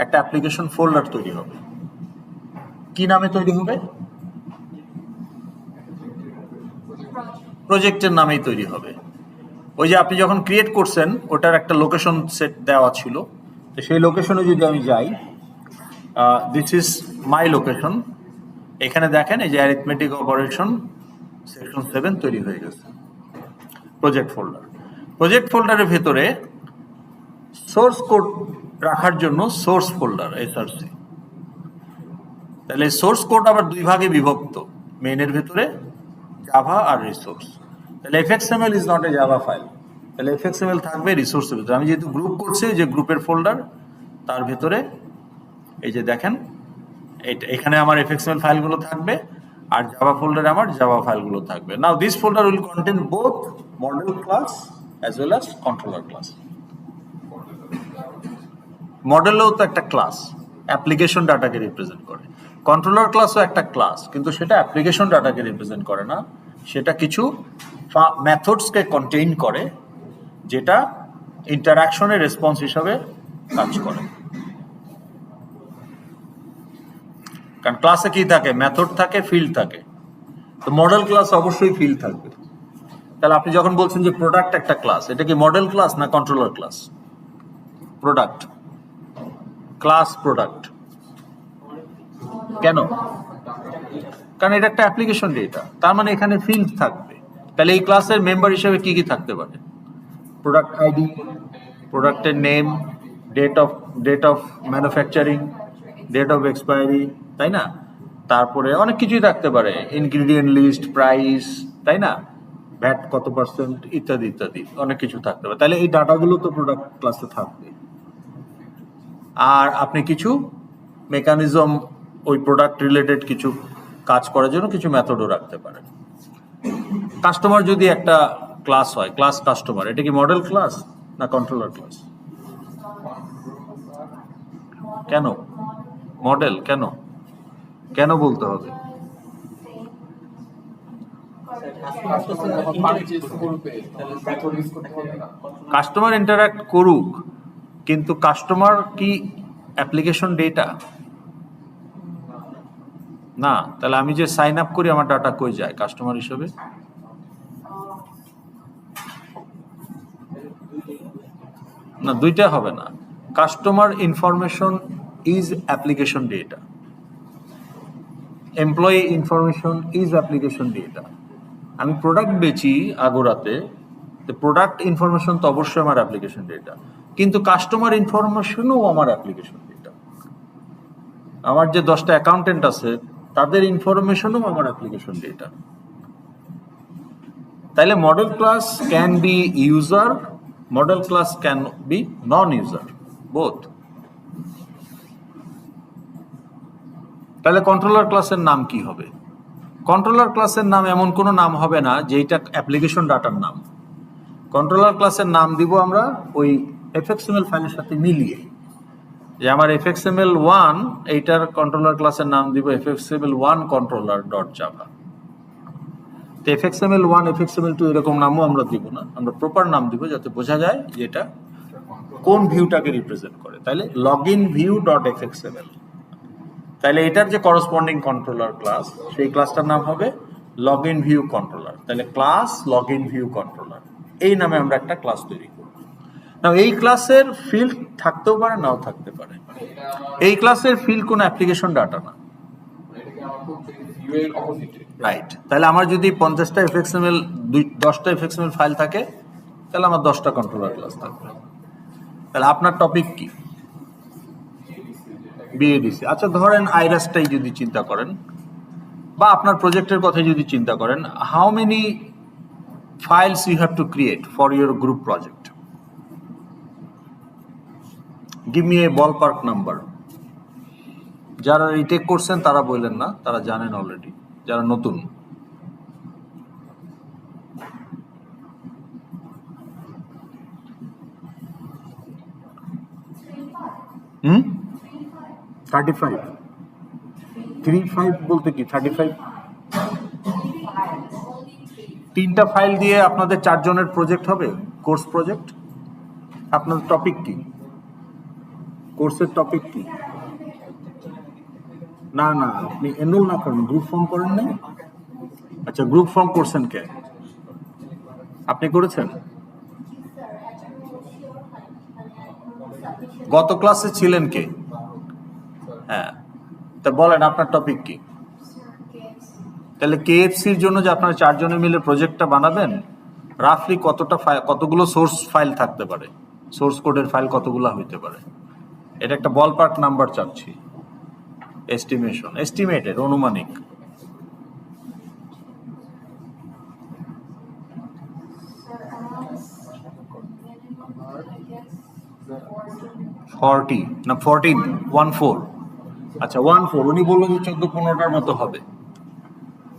একটা অ্যাপ্লিকেশন ফোল্ডার তৈরি হবে। কি নামে তৈরি হবে? প্রজেক্টের নামেই তৈরি হবে। ওই যে আপনি যখন ক্রিয়েট করছেন ওটার একটা লোকেশন সেট দেওয়া ছিল, তো সেই লোকেশনে যদি আমি যাই, দিস ইজ মাই লোকেশন, এখানে দেখেন এই যে অ্যারিথমেটিক অপারেশন সেকশন 7 তৈরি হয়ে গেছে, প্রজেক্ট ফোল্ডার। প্রজেক্ট ফোল্ডারের ভেতরে সোর্স কোড রাখার জন্য সোর্স ফোল্ডার এসআরসি। তাহলে সোর্স কোড আবার দুই ভাগে বিভক্ত, মেইনের ভেতরে জাভা আর রিসোর্স। তাহলে FXML is not a Java file, তাহলে এফএক্সএমএল থাকবে রিসোর্সের ভিতরে। আমি যেহেতু গ্রুপ করছি, যে গ্রুপের ফোল্ডার তার ভেতরে এই যে দেখেন এখানে আমার এফএক্সএমএল ফাইলগুলো থাকবে, আর জাভা ফোল্ডারে আমার জাভা ফাইলগুলো থাকবে। Now this folder will contain both model class as well as controller class. মডেলও তো একটা ক্লাস, অ্যাপ্লিকেশন ডাটাকে রিপ্রেজেন্ট করে। কন্ট্রোলার ক্লাসও একটা ক্লাস, কিন্তু সেটা অ্যাপ্লিকেশন ডাটাকে রিপ্রেজেন্ট করে না, সেটা কিছু মেথডসকে কন্টেইন করে, যেটা ইন্টারাকশনের রেসপন্স হিসাবে কাজ করে। কারণ ক্লাসে কি থাকে? মেথড থাকে, ফিল্ড থাকে। তো মডেল ক্লাস অবশ্যই ফিল্ড থাকবে। তাহলে আপনি যখন বলছেন যে প্রোডাক্ট একটা ক্লাস, এটা কি মডেল ক্লাস না controller class? Product class, product. কেন? কারণ এটা একটা অ্যাপ্লিকেশন ডেটা, তার মানে এখানে ফিল্ড থাকবে। তাহলে এই ক্লাসের মেম্বার হিসেবে কি কি থাকতে পারে? প্রোডাক্ট আইডি, প্রোডাক্টের name, date of manufacturing, date of expiry, তাই না? তারপরে অনেক কিছুই থাকতে পারে, ইনগ্রিডিয়েন্ট লিস্ট, প্রাইস, তাই না? ভ্যাট কত পার্সেন্ট, ইত্যাদি ইত্যাদি অনেক কিছু থাকতে পারে। তাহলে এই ডাটাগুলো তো প্রোডাক্ট ক্লাসে থাকবে। আর আপনি কিছু মেকানিজম, ওই প্রোডাক্ট রিলেটেড কিছু কাজ করার জন্য কিছু মেথডও রাখতে পারেন। কাস্টমার যদি একটা ক্লাস হয়, ক্লাস কাস্টমার, এটা কি মডেল ক্লাস না কন্ট্রোলার ক্লাস? কেন মডেল? কেন কেন বলতে হবে? কাস্টমার ইন্টারাক্ট করুক, কিন্তু কাস্টমার কি অ্যাপ্লিকেশন ডেটা না? তাহলে আমি যে সাইন আপ করি, আমার ডাটা কই যায় কাস্টমার হিসেবে? না, দুইটা হবে না। Customer information is application data, employee information is application data. আমি প্রোডাক্ট বেচি আগোরাতে, প্রোডাক্ট ইনফরমেশন তো অবশ্যই আমার অ্যাপ্লিকেশন ডেটা, কিন্তু কাস্টমার ইনফরমেশনও আমার অ্যাপ্লিকেশন ডেটা। আমার যে 10টা অ্যাকাউন্টেন্ট আছে, তাদের ইনফরমেশনও আমার অ্যাপ্লিকেশন ডেটা। তাইলে model class can be user, model class can be non user, both. তাহলে কন্ট্রোলার ক্লাসের নাম কি হবে? কন্ট্রোলার ক্লাসের নাম এমন কোনো নাম হবে না যেটা অ্যাপ্লিকেশন ডাটার নাম। কন্ট্রোলার ক্লাসের নাম দিব আমরা ওই এফএক্সএমএল ফাইলের সাথে মিলিয়ে, যে আমার fxml1 এইটার কন্ট্রোলার ক্লাসের নাম দিব fxml1 controller ডট জাভা। তো fxml1 fxml2 এরকম নামও আমরা দিব না, আমরা প্রপার নাম দিব যাতে বোঝা যায় যে এটা কোন ভিউটাকে রিপ্রেজেন্ট করে। তাহলে লগইন ভিউ ডট fxml, তাহলে এটার যে করসপন্ডিং কন্ট্রোলার ক্লাস, সেই ক্লাসটার নাম হবে লগইন ভিউ কন্ট্রোলার। তাহলে ক্লাস লগইন ভিউ কন্ট্রোলার, এই নামে আমরা একটা ক্লাস তৈরি করব। না, এই ক্লাসের ফিল্ড থাকতেও পারে, নাও থাকতে পারে। এই ক্লাসের ফিল্ড কোনো অ্যাপ্লিকেশন ডাটা না, রাইট? তাহলে আমার যদি 50টা এফএক্সএমএল 10টা এফএক্সএমএল ফাইল থাকে, তাহলে আমার 10টা কন্ট্রোলার ক্লাস থাকবে। তাহলে আপনার টপিক কি? বিএডিসি। আচ্ছা, ধরেন আইরাসটাই যদি চিন্তা করেন, বা আপনার প্রজেক্টের কথাই যদি চিন্তা করেন, how many files you have to create for your group project? Give me a ballpark number. যারা রিটেক করছেন তারা বললেন না, তারা জানেন অলরেডি। যারা নতুন, হুম 35 35 বলতে কি 35? 3টা ফাইল দিয়ে আপনাদের 4 জনের প্রজেক্ট হবে, কোর্স প্রজেক্ট। আপনাদের টপিক কি? কোর্সের টপিক কি? না না, আপনি এনরোল না করেন, গ্রুপ ফর্ম করেন নাই? আচ্ছা, গ্রুপ ফর্ম করছেন কে? আপনি করেছেন? গত ক্লাসে ছিলেন কে? হ্যাঁ, তা বলেন আপনার টপিক কি? তাহলে কেএফসির জন্য যে আপনারা 4 জনে মিলে প্রজেক্টটা বানাবেন, রাফলি কতগুলো সোর্স ফাইল থাকতে পারে, সোর্স কোডের ফাইল কতগুলো হইতে পারে, এটা একটা বলপার্ক নাম্বার চাচ্ছি। এস্টিমেটেড, অনুমানিক। আমার 40 না 14, 14। আচ্ছা 14, উনি বললেন যে 14-15টার মতো হবে।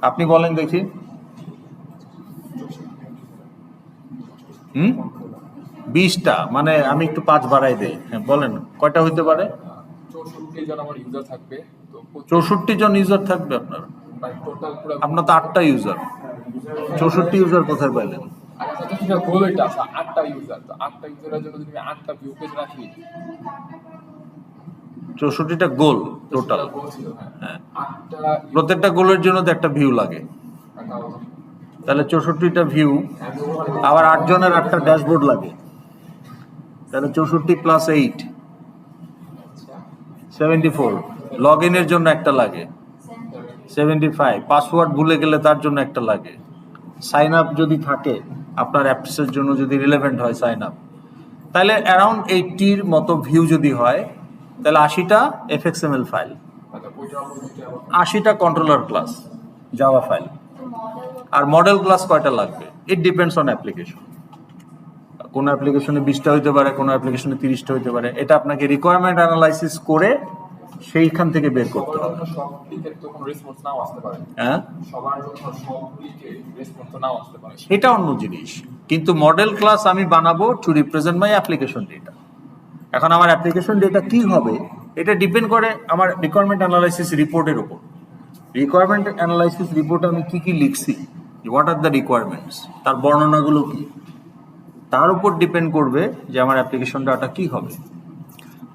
আপনি বলেন দেখি। 20টা, মানে আমি একটু 5 বাড়াই দেই। হ্যাঁ বলেন, কয়টা হইতে পারে? 64 জন আমার ইউজার থাকবে, তো 64 জন ইউজার থাকবে আপনার? টোটাল পুরো আপনার তো 8টা ইউজার, 64 ইউজার কোথায় পাইলেন? আচ্ছা ঠিক আছে, গোল এটা আছে 8টা ইউজার, তো 8টা ইউজারের জন্য যদি আমি 8টা ভিউ পেজ রাখি, 64টা গোল টোটাল। গোল ছিল, হ্যাঁ, 8টা প্রত্যেকটা গোলের জন্য তো একটা ভিউ লাগে, তাহলে 64টা ভিউ, আবার 8 জনের 8টা ড্যাশবোর্ড লাগে, তাহলে 64 প্লাস 8 74। লগ ইনের জন্য একটা লাগে 75, পাসওয়ার্ড ভুলে গেলে তার জন্য একটা লাগে, সাইন আপ যদি থাকে আপনার অ্যাপসের জন্য, যদি রিলেভেন্ট হয় সাইন আপ, তাহলে অ্যারাউন্ড 80-র মতো ভিউ যদি হয়, তাহলে 80টা এফএক্সএমএল ফাইল, 80টা কন্ট্রোলার ক্লাস জাভা ফাইল। আর মডেল ক্লাস কয়টা লাগবে? It depends on application. কোনো অ্যাপ্লিকেশনে 20টা হইতে পারে, কোনো অ্যাপ্লিকেশনে 30টা হইতে পারে। এটা আপনাকে রিকোয়ারমেন্ট অ্যানালাইসিস করে সেইখান থেকে বের করতে হবে। সব ক্লিকের তো কোনো রেসপন্স নাও আসতে পারে, হ্যাঁ, সবার জন্য সব ক্লিকে রেসপন্স নাও আসতে পারে। এটা অন্য জিনিস, কিন্তু মডেল ক্লাস আমি বানাবো টু রিপ্রেজেন্ট মাই অ্যাপ্লিকেশন ডেটা। এখন আমার অ্যাপ্লিকেশন ডেটা কি হবে, এটা ডিপেন্ড করে আমার রিকোয়ারমেন্ট অ্যানালাইসিস রিপোর্টের উপর। রিকোয়ারমেন্ট অ্যানালাইসিস রিপোর্টে আমি কি কি লিখছি, হোয়াট আর দ্য রিকোয়ারমেন্টস, তার বর্ণনাগুলো কি, তার উপর ডিপেন্ড করবে যে আমার অ্যাপ্লিকেশন ডাটা কি হবে।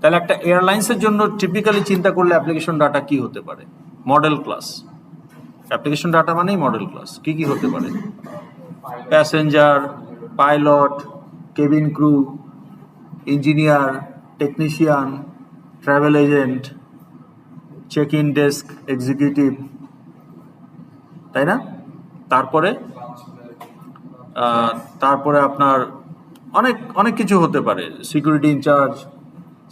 তাহলে একটা এয়ারলাইন্সের জন্য টিপিক্যালি চিন্তা করলে অ্যাপ্লিকেশন ডাটা কি হতে পারে? Model class. অ্যাপ্লিকেশন ডাটা মানেই মডেল ক্লাস। কি কি হতে পারে? Passenger, pilot, cabin crew, engineer, technician, travel agent, check in desk executive, তাই না? তারপরে আপনার অনেক অনেক কিছু হতে পারে, সিকিউরিটি ইনচার্জ,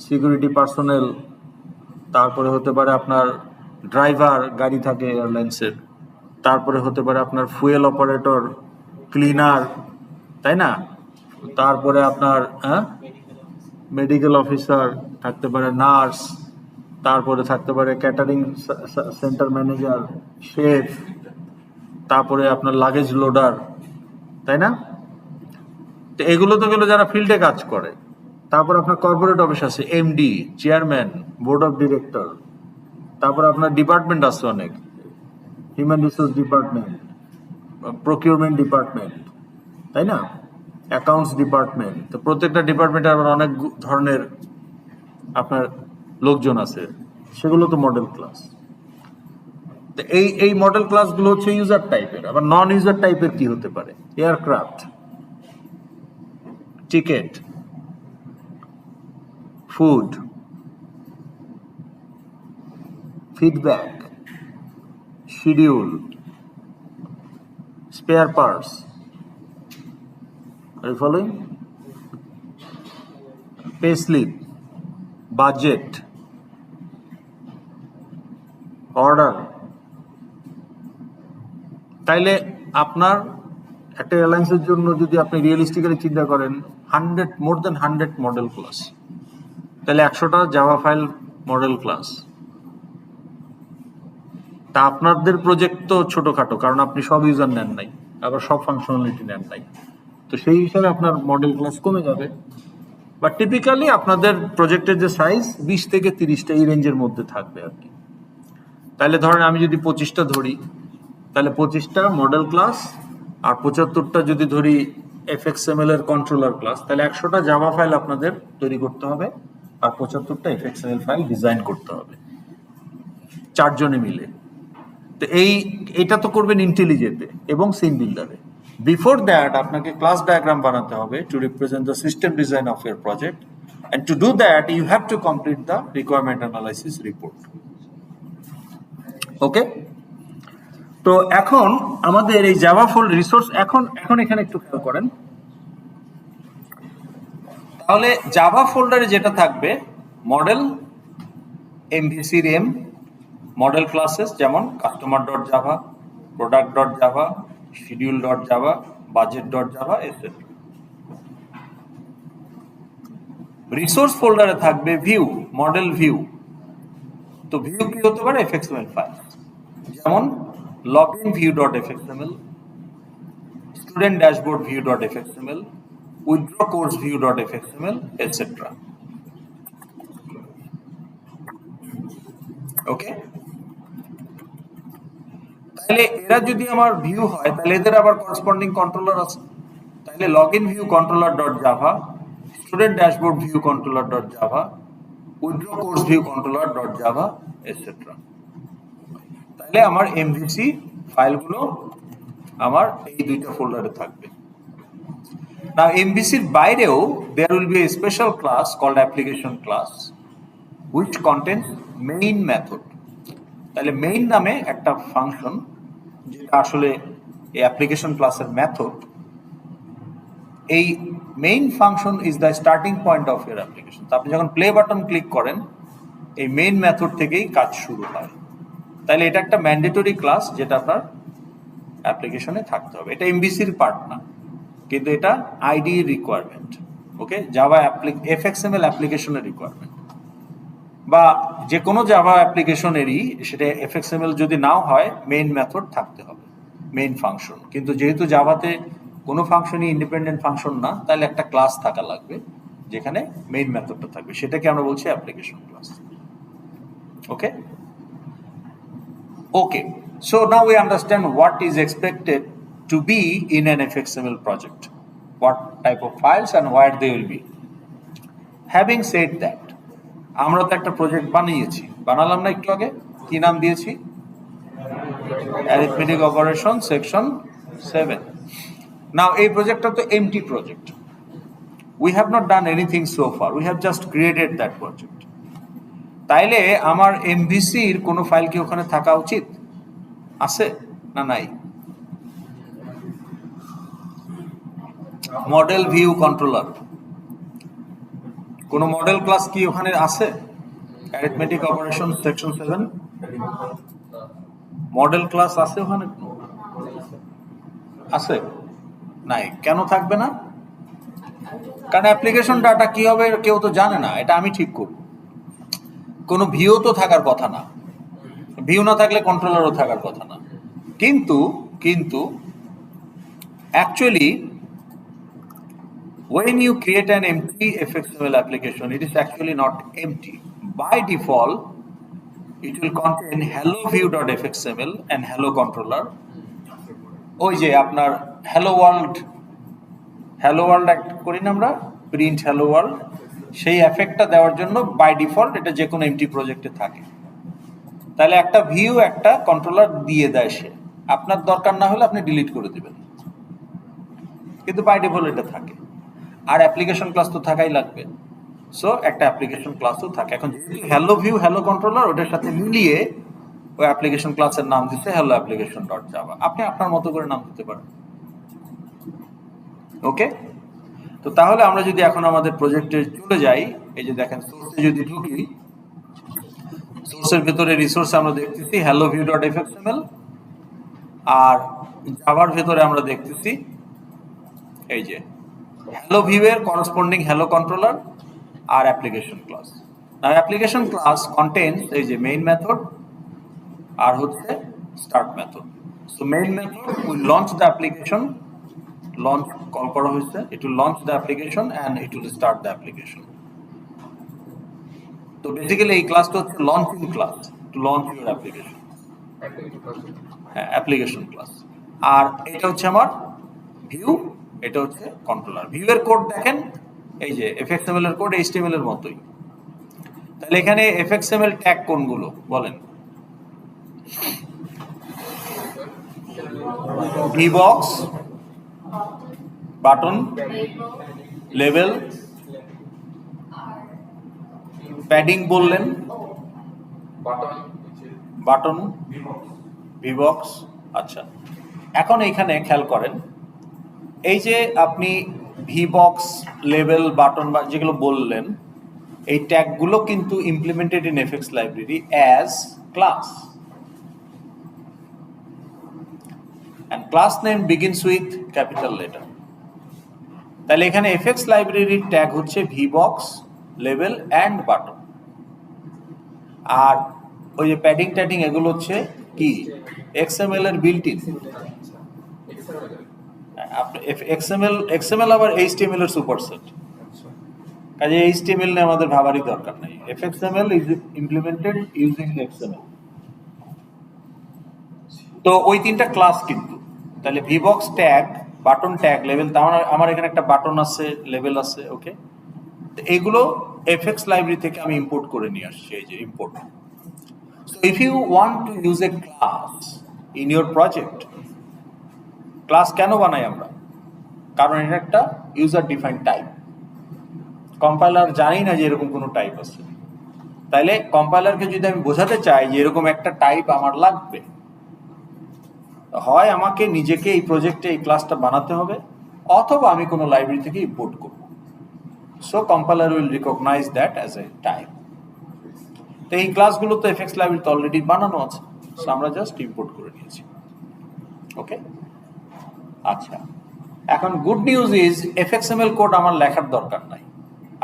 সিকিউরিটি পার্সোনেল, তারপরে হতে পারে আপনার ড্রাইভার, গাড়ি থাকে এয়ারলাইন্সের, তারপরে হতে পারে আপনার ফুয়েল অপারেটর, ক্লিনার, তাই না? তারপরে আপনার মেডিকেল অফিসার থাকতে পারে, নার্স, তারপরে থাকতে পারে ক্যাটারিং সেন্টার ম্যানেজার, শেফ, তারপরে আপনার লাগেজ লোডার, তাই না? তো এগুলো তো গেলো যারা ফিল্ডে কাজ করে। তারপর আপনার কর্পোরেট অফিস আছে, MD, chairman, board of director, তারপর আপনার ডিপার্টমেন্ট আছে অনেক, human resource department, procurement department, তাই না? Accounts department. তো প্রত্যেকটা ডিপার্টমেন্টে আবার অনেক ধরনের আপনার লোকজন আছে, সেগুলো তো মডেল ক্লাস। তো এই মডেল ক্লাসগুলো হচ্ছে ইউজার টাইপের। আবার নন ইউজার টাইপের কি হতে পারে? Aircraft, ticket, food, feedback, schedule, spare parts. Are you following? Pay slip, budget, order. তাইলে আপনার একটা এয়ারলাইন্সের জন্য যদি আপনি রিয়েলিস্টিক্যালি চিন্তা করেন, 100 মোর দেন 100 মডেল ক্লাস, তাহলে 100টা জাভা ফাইল মডেল ক্লাস। তা আপনাদের প্রজেক্ট তো ছোটখাটো, কারণ আপনি সব ইউজার নেন নাই, আবার সব ফাংশনালিটি নেন নাই, তো সেই হিসাবে আপনার মডেল ক্লাস কমে যাবে। বা টিপিক্যালি আপনাদের প্রজেক্টের যে সাইজ 20 থেকে 30টা এই রেঞ্জের মধ্যে থাকবে আর কি। তাহলে ধরেন আমি যদি 25টা ধরি, তাহলে 25টা মডেল ক্লাস আর 75টা যদি ধরি এফএক্সএমএল এর কন্ট্রোলার ক্লাস, তাহলে 100টা জাভা ফাইল আপনাদের তৈরি করতে হবে আর 75টা এফএক্সএমএল ফাইল ডিজাইন করতে হবে, 4 জনে মিলে। তো এটা তো করবেন ইন্টেলিজেতে এবং সিন বিল্ডারে। বিফোর দ্যাট আপনাকে ক্লাস ডায়াগ্রাম বানাতে হবে to represent the system design of your project, and to do that you have to complete the requirement analysis report. Okay, তো এখন আমাদের এই জাভা ফোল্ড রিসোর্স এখন এখানে একটু খেয়াল করেন। তাহলে জাভা ফোল্ডারে যেটা থাকবে মডেল, এমভিসির এম, মডেল ক্লাসেস যেমন customer dot Java, product dot Java, schedule dot Java, budget dot Java etcetera. Resource ফোল্ডারে থাকবে ভিউ, মডেল ভিউ। তো ভিউ কি হতে পারে? এফএক্সএমএল ফাইল, যেমন login view dot FXML, student dashboard view dot FXML, withdraw course view dot FXML etcetera. Okay, তাহলে এরা যদি আমার ভিউ হয় তাহলে এদের আবার করসপন্ডিং কন্ট্রোলার আছে। তাহলে login view controller dot Java, student dashboard view controller dot Java, withdraw course view controller dot Java etcetera. তাহলে আমার এমভিসি ফাইলগুলো আমার এই দুইটা ফোল্ডারে থাকবে। না, এমভিসির বাইরেও there will be a special class called application class which contains main method. তাহলে মেইন নামে একটা ফাংশন, যেটা আসলে এই অ্যাপ্লিকেশন ক্লাসের মেথড। এই main function is the starting point of year application. তো আপনি যখন প্লে বাটন ক্লিক করেন এই মেইন মেথড থেকেই কাজ শুরু হয়। তাহলে এটা একটা ম্যান্ডেটরি ক্লাস যেটা আপনার অ্যাপ্লিকেশনে থাকতে হবে। এটা এমভিসির পার্ট না, কিন্তু এটা আইডি রিকোয়ারমেন্ট। ওকে, জাভা এফএক্সএমএল অ্যাপ্লিকেশনের রিকোয়ারমেন্ট, বা যে কোনো জাভা অ্যাপ্লিকেশনেরই সেটা এফএক্সএমএল যদি নাও হয় মেইন মেথড থাকতে হবে, মেইন ফাংশন। কিন্তু যেহেতু জাভাতে কোনো ফাংশনই ইন্ডিপেন্ডেন্ট ফাংশন না, তাহলে একটা ক্লাস থাকা লাগবে যেখানে মেইন মেথডটা থাকবে, সেটাকে আমরা বলছি application class. Okay, okay, so now we understand what is expected to be in an fxml project, what type of files and where they will be. Having said that, আমরা তো একটা প্রজেক্ট বানালাম না একটু আগে? কি নাম দিয়েছি? arithmetic operation section 7. now এই প্রজেক্টটা তো empty project, we have not done anything so far, we have just created that project. তাইলে আমার এমভিসির কোনো ফাইল কি ওখানে থাকা উচিত? আছে না নাই? মডেল ভিউ কন্ট্রোলার, কোন মডেল ক্লাস কি ওখানে আছে? Arithmetic operation section 7 model class আছে ওখানে? আছে? নাই। কেন থাকবে না? কারণ অ্যাপ্লিকেশন ডাটা কি হবে কেউ তো জানে না, এটা আমি ঠিক করব। কোনো ভিউ তো থাকার কথা না, ভিউ না থাকলে কন্ট্রোলারও থাকার কথা না। কিন্তু actually when you create an empty fxml application, it is actually not empty. By default it will contain hello view.fxml and hello controller। ওই যে আপনার hello world করি না আমরা, প্রিন্ট hello world, সেই এফেক্টটা দেওয়ার জন্য বাই ডিফল্ট এটা যে কোনো এমটি প্রজেক্টে থাকে। তাহলে একটা ভিউ একটা কন্ট্রোলার দিয়ে দেয় সে, আপনার দরকার না হলে আপনি ডিলিট করে দিবেন, কিন্তু বাই ডিফল্ট এটা থাকে। আর অ্যাপ্লিকেশন ক্লাস তো থাকাই লাগবে, সো একটা অ্যাপ্লিকেশন ক্লাসও থাকে। এখন যেহেতু হ্যালো ভিউ হ্যালো কন্ট্রোলার, ওটার সাথে মিলিয়ে ওই অ্যাপ্লিকেশন ক্লাসের নাম দিচ্ছে হ্যালো অ্যাপ্লিকেশন ডট জাভা। আপনি আপনার মতো করে নাম দিতে পারেন। ওকে, তো তাহলে আমরা যদি এখন আমাদের প্রজেক্টে চলে যাই, এই যে দেখেন সোর্সে যদি ঢুকি, সোর্সের ভেতরে রিসোর্স আমরা দেখতেছি hello view.fxml, আর জাভার ভেতরে আমরা দেখতেছি এই যে hello view এর করসপন্ডিং hello কন্ট্রোলার আর application class. Now application class contains এই যে মেইন মেথড আর হচ্ছে start method. So main method will launch the application, launch call করা হয়েছে, it will launch the application and it will start the application. তো basically এই ক্লাসটা হচ্ছে launching class, to launch your application. হ্যাঁ, application class. আর এটা হচ্ছে আমার ভিউ, এটা হচ্ছে কন্ট্রোলার। ভিউ এর কোড দেখেন এই যে এফএক্সএমএল এর কোড এইচটিএমএল এর মতোই, তাহলে এখানে এফএক্সএমএল ট্যাগ কোনগুলো বলেন? ভিবক্স, বাটন, লেভেল, প্যাডিং বললেন, বাটন বাটন, ভিবক্স। আচ্ছা, এখন এইখানে খেয়াল করেন, এই যে আপনি ভিবক্স, লেভেল, বাটন বা যেগুলো বললেন, এই ট্যাগগুলো কিন্তু implemented in FX library as class, and class name begins with capital letter. তাহলে এখানে এফএক্স লাইব্রেরির ট্যাগ হচ্ছে ভিবক্স, লেভেল অ্যান্ড বাটন, আর ওই যে প্যাডিং ট্যাডিং এগুলো হচ্ছে কি এক্সএমএল এর বিল্ট ইন। এক্সএমএল আবার এইচটিএমএল এর সুপারসেট, কাজে এইচটিএমএল নিয়ে আমাদের ভাবারই দরকার নেই। এফএক্সএমএল ইজ ইমপ্লিমেন্টেড ইউজিং এক্সএমএল। তো ওই তিনটা ক্লাস কিন্তু, তাহলে V box tag, button tag, level, তার আমার এখানে একটা বাটন আছে, লেভেল আছে, ওকে। তো এইগুলো এফএক্স লাইব্রেরি থেকে আমি ইম্পোর্ট করে নিয়ে আসছি, এই যে import. So if you want to use a class in your project, class কেন বানাই আমরা? কারণ এটা একটা ইউজার ডিফাইন্ড টাইপ। কম্পাইলার জানি না যে এরকম কোনো টাইপ আছে, তাইলে কম্পাইলারকে যদি আমি বোঝাতে চাই যে এরকম একটা টাইপ আমার লাগবে, হয় আমাকে নিজেকে এই প্রজেক্টে এই ক্লাসটা বানাতে হবে, অথবা আমি কোনো লাইব্রেরি থেকে ইম্পোর্ট করব। So compiler will recognise that as a type. তো এই ক্লাসগুলো তো এফএক্স লাইব্রেরিতে অলরেডি বানানো আছে, সো আমরা জাস্ট ইম্পোর্ট করে নিয়েছি, ওকে। আচ্ছা, এখন গুড নিউজ ইজ এফএক্সএমএল কোড আমার লেখার দরকার নাই।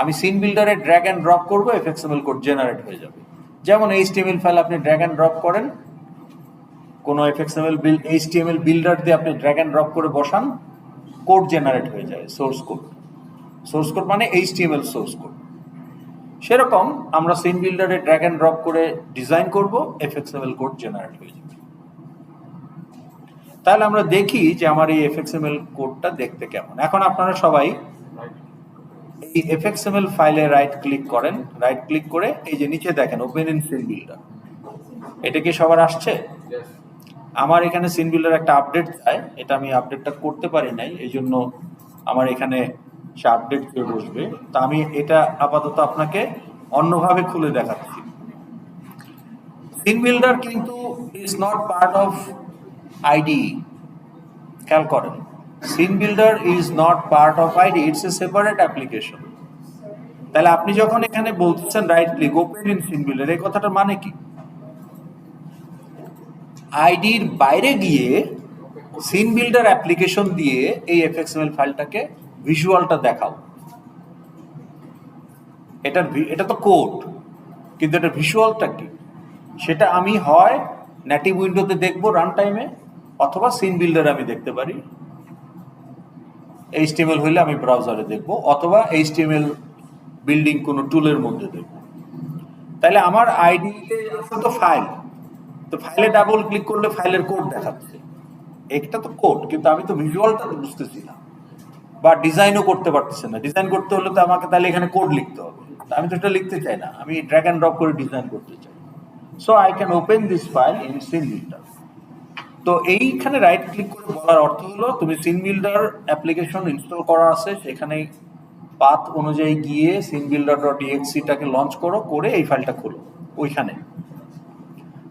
আমি সিন বিল্ডারে ড্র্যাগ অ্যান্ড ড্রপ করবো, এফএক্সএমএল কোড জেনারেট হয়ে যাবে। যেমন এইচটিএমএল ফাইল আপনি ড্র্যাগ অ্যান্ড ড্রপ করেন, কোনো এফএক্সএমএল এইচটিএমএল বিল্ডার দিয়ে আপনি ড্র্যাগ অ্যান্ড ড্রপ করে বসান, কোড জেনারেট হয়ে যায়, সোর্স কোড। সোর্স কোড মানে এইচটিএমএল সোর্স কোড। সেরকম আমরা সিন বিল্ডারে ড্র্যাগ অ্যান্ড ড্রপ করে ডিজাইন করব, এফএক্সএমএল কোড জেনারেট হয়ে যাবে। তাহলে আমরা দেখি যে আমার এই এফএক্সএমএল কোডটা দেখতে কেমন। এখন আপনারা সবাই এই এফএক্সএমএল ফাইলে রাইট ক্লিক করেন, রাইট ক্লিক করে এই যে নিচে দেখেন ওপেন ইন সিন বিল্ডার, এটা কি সবার আসছে? আমার এখানে সিন বিল্ডার একটা আপডেট চায়, এটা আমি আপডেটটা করতে পারি নাই, এই জন্য আমার এখানে সে আপডেট করে বসবে। তা আমি এটা আপাতত আপনাকে অন্যভাবে খুলে দেখাচ্ছি। সিন বিল্ডার কিন্তু is not part of IDE, খেয়াল করেন, scene builder is not part of IDE, it's a separate application. তাহলে আপনি যখন এখানে বলছেন right click open in scene builder, এই কথাটার মানে কি? আইডির বাইরে গিয়ে সিন বিল্ডার অ্যাপ্লিকেশন দিয়ে এই এফএক্সএমএল ফাইলটাকে ভিজুয়ালটা দেখাও। এটা তো কোড, কিন্তু এটা ভিজুয়ালটা কি সেটা আমি হয় নেটিভ উইন্ডোতে দেখবো রান টাইমে, অথবা সিন বিল্ডারে আমি দেখতে পারি। এইচটিএমএল হইলে আমি ব্রাউজারে দেখবো, অথবা এইচটিএমএল বিল্ডিং কোনো টুলের মধ্যে দেখবো। তাহলে আমার আইডিতে আছে তো ফাইল, তো ফাইলে ডাবল ক্লিক করলে ফাইলের কোড দেখাচ্ছে, একটা তো কোড, কিন্তু আমি তো ভিজুয়ালটা তো বুঝতেছি না, বা ডিজাইনও করতে পারতেছি না। ডিজাইন করতে হলে তো আমাকে তাহলে এখানে কোড লিখতে হবে, আমি তো এটা লিখতে চাই না, আমি ড্র্যাগ অ্যান্ড ড্রপ করে ডিজাইন করতে চাই। So I can open this file in scene builder. তো এইখানে রাইট ক্লিক করে বলার অর্থ হলো তুমি সিন বিল্ডার অ্যাপ্লিকেশন ইনস্টল করা আছে, সেখানে পাথ অনুযায়ী গিয়ে সিন বিল্ডার ডট ইএক্সিটাকে লঞ্চ করো, করে এই ফাইলটা খোলো ওইখানে।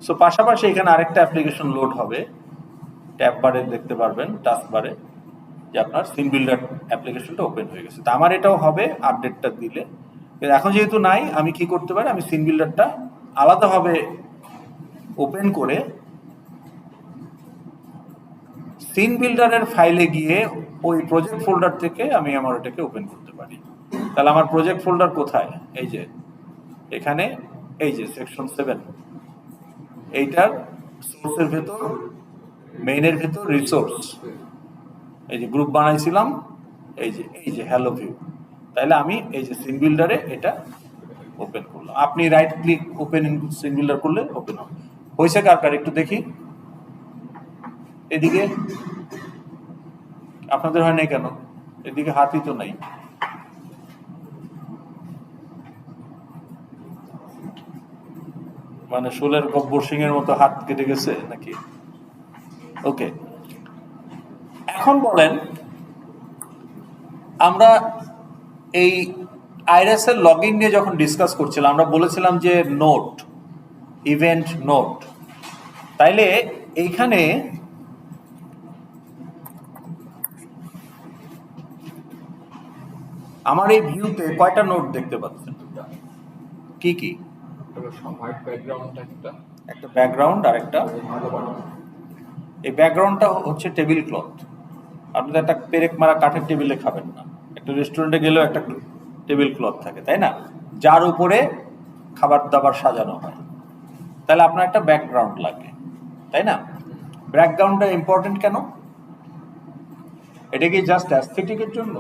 সো পাশাপাশি এখানে আরেকটা অ্যাপ্লিকেশন লোড হবে, ট্যাব বারে দেখতে পারবেন, টাস্ক বারে, যে আপনার সিন বিল্ডার অ্যাপ্লিকেশনটা ওপেন হয়ে গেছে। তো আমার এটাও হবে আপডেটটা দিলে। এখন যেহেতু নাই, আমি কি করতে পারি, আমি সিন বিল্ডারটা আলাদাভাবে ওপেন করে সিন বিল্ডারের ফাইলে গিয়ে ওই প্রজেক্ট ফোল্ডার থেকে আমি আমার ওটাকে ওপেন করতে পারি। তাহলে আমার প্রজেক্ট ফোল্ডার কোথায়? এই যে এখানে, এই যে সেকশন 7, এইটার সোর্সের ভেতর, মেইনের ভেতর রিসোর্স, এই যে গ্রুপ বানাইছিলাম, এই যে হ্যালো ভিউ। তাহলে আমি এই যে সিন বিল্ডারে এটা ওপেন করলাম। আপনি right click open in scene builder করলে ওপেন হবে। হয়েছে কার একটু দেখি, এদিকে আপনাদের হয় নাই কেন? এদিকে হাতই তো নাই। মানে শোলের গব্বর সিং এর মতো হাত কেটে গেছে নাকি? ওকে, এখন বলেন আমরা এই আইরেস এর লগ ইন নিয়ে যখন ডিসকাস করছিলাম আমরা বলেছিলাম যে নোট, ইভেন্ট নোট, তাইলে এইখানে আমার এই ভিউতে কয়টা নোট দেখতে পাচ্ছেন? কি কি? হোয়াইট ব্যাকগ্রাউন্ডটা একটা ব্যাকগ্রাউন্ড আর একটা, এই ব্যাকগ্রাউন্ডটা হচ্ছে টেবিল ক্লথ। আপনি তো একটা পেরেক মারা কাঠের টেবিলে খাবেন না, একটা রেস্টুরেন্টে গেলেও একটা টেবিল ক্লথ থাকে, তাই না, যার উপরে খাবার দাবার সাজানো হয়। তাহলে আপনার একটা ব্যাকগ্রাউন্ড লাগে, তাই না? ব্যাকগ্রাউন্ডটা ইম্পর্টেন্ট কেন? এটা কি জাস্ট অ্যাস্থেটিকের জন্য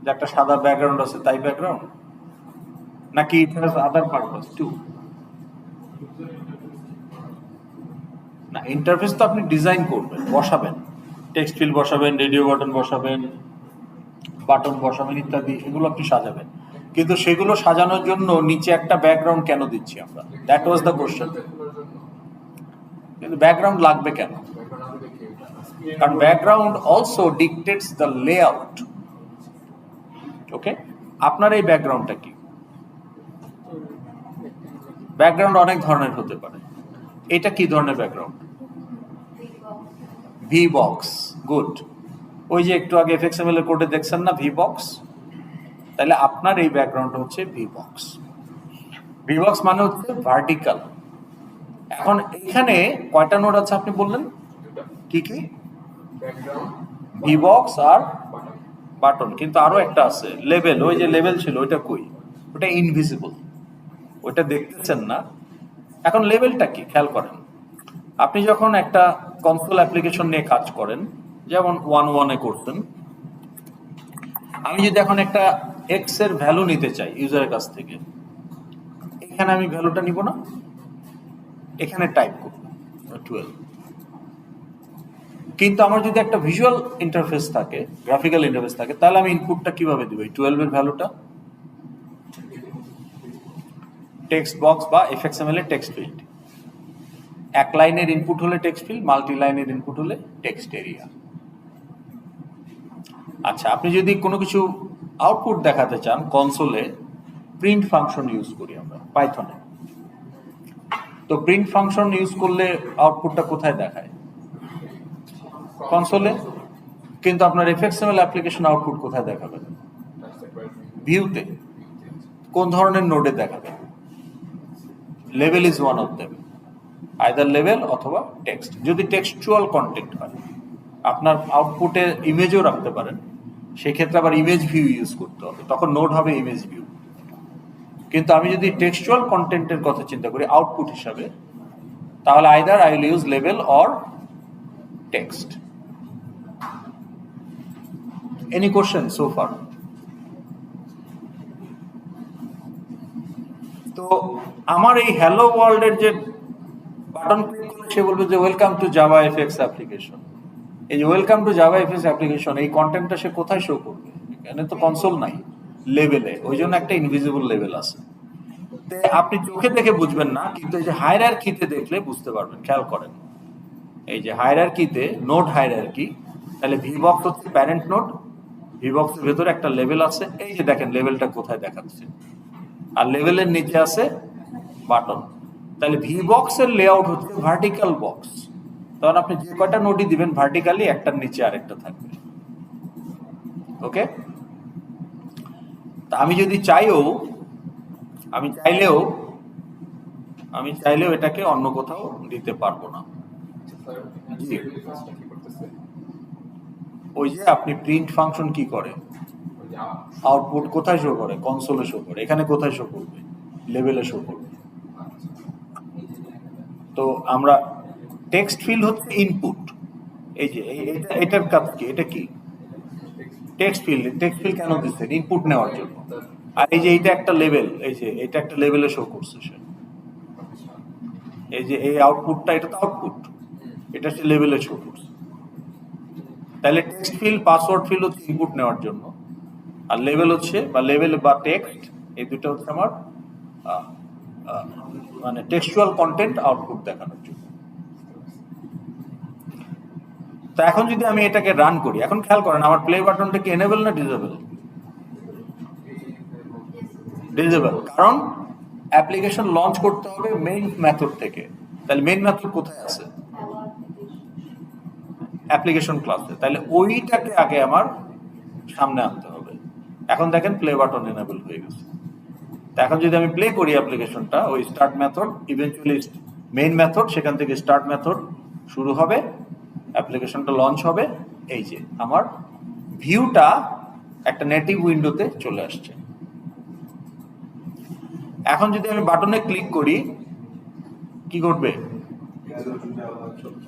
যে একটা সাদা ব্যাকগ্রাউন্ড আছে তাই ব্যাকগ্রাউন্ড, নাকি it has other purpose too? না, ইন্টারফেস তো আপনি ডিজাইন করবেন, বসাবেন, টেক্সট ফিল্ড বসাবেন, রেডিও বাটন বসাবেন, বাটন বসাবেন ইত্যাদি, এগুলো আপনি সাজাবেন। কিন্তু সেগুলো সাজানোর জন্য নিচে একটা ব্যাকগ্রাউন্ড কেন দিচ্ছি আমরা? That was the question. কিন্তু ব্যাকগ্রাউন্ড লাগবে কেন? কারণ background also dictates the layout. Okay, আপনার এই ব্যাকগ্রাউন্ডটা কি? ব্যাকগ্রাউন্ড অনেক ধরনের হতে পারে। এটা কি ধরনের ব্যাকগ্রাউন্ড? V box, good. ওই যে একটু আগে এফএক্সএমএল এর কোডে দেখছেন না ভি বক্স, তাহলে আপনার এই ব্যাকগ্রাউন্ড হচ্ছে ভি বক্স। ভি বক্স মানে হচ্ছে ভার্টিক্যাল। এখন এখানে কয়টা নোড আছে আপনি বললেন? কি কি? ভি বক্স আর বাটন, কিন্তু আরো একটা আছে লেভেল। ওই যে লেভেল ছিল ওইটা কই? ওটা ইনভিজিবল, ওইটা দেখতেছেন না। এখন লেভেলটা কি খেয়াল করেন। আপনি যখন একটা কনসোল অ্যাপ্লিকেশন নিয়ে কাজ করেন, যেমন 1.1 করতেন, আমি যদি এখন একটা এক্স এর ভ্যালু নিতে চাই ইউজারের কাছ থেকে, এখানে আমি ভ্যালুটা নিব না, এখানে টাইপ করব 12। কিন্তু আমার যদি একটা ভিজুয়াল ইন্টারফেস থাকে, গ্রাফিক্যাল ইন্টারফেস থাকে, তাহলে আমি ইনপুটটা কিভাবে দিব? এই 12 এর ভ্যালুটা টেক্সট বক্স বা এফএক্সএমএল এর টেক্সট ফিল্ড। এক লাইনের ইনপুট হলে টেক্সট ফিল্ড, মাল্টি লাইনের ইনপুট হলে টেক্সট এরিয়া। আচ্ছা, আপনি যদি কোনো কিছু আউটপুট দেখাতে চান কনসোলে, প্রিন্ট ফাংশন ইউজ করি আমরা পাইথনে। তো প্রিন্ট ফাংশন ইউজ করলে আউটপুটটা কোথায় দেখায়? কনসোলে। কিন্তু আপনার এফএক্সএমএল অ্যাপ্লিকেশন আউটপুট কোথায় দেখাবেন? ভিউতে। কোন ধরনের নোডে দেখাবেন? Level is one of them, either level অথবা টেক্সট। যদি টেক্সচুয়াল কন্টেন্ট হয়, আপনার আউটপুটে ইমেজও রাখতে পারেন, সেক্ষেত্রে আবার ইমেজ ভিউ ইউজ করতে হবে, তখন নোড হবে ইমেজ ভিউ। কিন্তু আমি যদি টেক্সচুয়াল কন্টেন্টের কথা চিন্তা করি আউটপুট হিসাবে, তাহলে either I will use level or text. Any question so far? তো আমার এই হ্যালো ওয়ার্ল্ডের যে বাটন ক্লিক করলে সে বলবে যে welcome to Java FX application. এই যে welcome to Java FX application, এই কন্টেন্টটা সে কোথায় শো করবে? এখানে তো কনসোল নাই, লেভেলে। ওই জন্য একটা ইনভিজিবল লেভেল আছে। আপনি চোখে দেখে বুঝবেন না, কিন্তু এই যে হায়ারার্কিতে দেখলে বুঝতে পারবেন। খেয়াল করেন, এই যে হায়ারার্কিতে, নোড হায়ারার্কি, তাহলে ভি বক্স হচ্ছে প্যারেন্ট নোড, ভি বক্সের ভেতরে একটা লেভেল আছে। এই যে দেখেন লেভেলটা কোথায় দেখাচ্ছে, আর লেভেলের নিচে আছে বাটন। তাহলে ভি বক্সের লেআউট হচ্ছে ভার্টিক্যাল বক্স। তখন আপনি যে কয়টা নোডই দিবেন ভার্টিক্যালি, একটার নিচে আরেকটা থাকবে। ওকে, তা আমি যদি আমি চাইলেও এটাকে অন্য কোথাও দিতে পারবো না। ওই যে আপনি প্রিন্ট ফাংশন কি করে? আউটপুট কোথায় শো করে? কনসোলে শো করে। এখানে কোথায় শো করবে? লেভেলে শো করবে। তো আমরা টেক্সট ফিল্ড হচ্ছে ইনপুট। এই যে এটার কাজ কি? এটা কি টেক্সট ফিল্ড? টেক্সট ফিল্ড কেন দিচ্ছেন? ইনপুট নেওয়ার জন্য। আর এই যে এইটা একটা লেভেল, এই যে এটা একটা লেভেলে শো করছে সে। এই যে এই আউটপুটটা, এটা তো আউটপুট, এটা হচ্ছে লেভেলে শো করছে। তাহলে টেক্সট ফিল্ড, পাসওয়ার্ড ফিল্ড হচ্ছে ইনপুট নেওয়ার জন্য, আর লেভেল হচ্ছে বা লেভেল বা টেক্সট, এই দুটো হচ্ছে আমার মানে টেক্সচুয়াল কন্টেন্ট আউটপুট দেখানোর জন্য। তো এখন যদি আমি এটাকে রান করি, এখন খেয়াল করেন আমার প্লে বাটনটা কি এনেবল না ডিসেবল? ডিসেবল, কারণ অ্যাপ্লিকেশন লঞ্চ করতে হবে মেইন মেথড থেকে। তাহলে মেইন মেথড কোথায় আছে? অ্যাপ্লিকেশন ক্লাসে। তাহলে ওইটাকে আগে আমার সামনে আনতে হবে। এখন দেখেন প্লে বাটন এনেবল হয়ে গেছে। তো এখন যদি আমি প্লে করি অ্যাপ্লিকেশনটা, ওই start method eventually main method, সেখান থেকে স্টার্ট মেথড শুরু হবে, অ্যাপ্লিকেশনটা লঞ্চ হবে। এই যে আমার ভিউটা একটা নেটিভ উইন্ডোতে চলে আসছে। এখন যদি আমি বাটনে ক্লিক করি কি ঘটবে?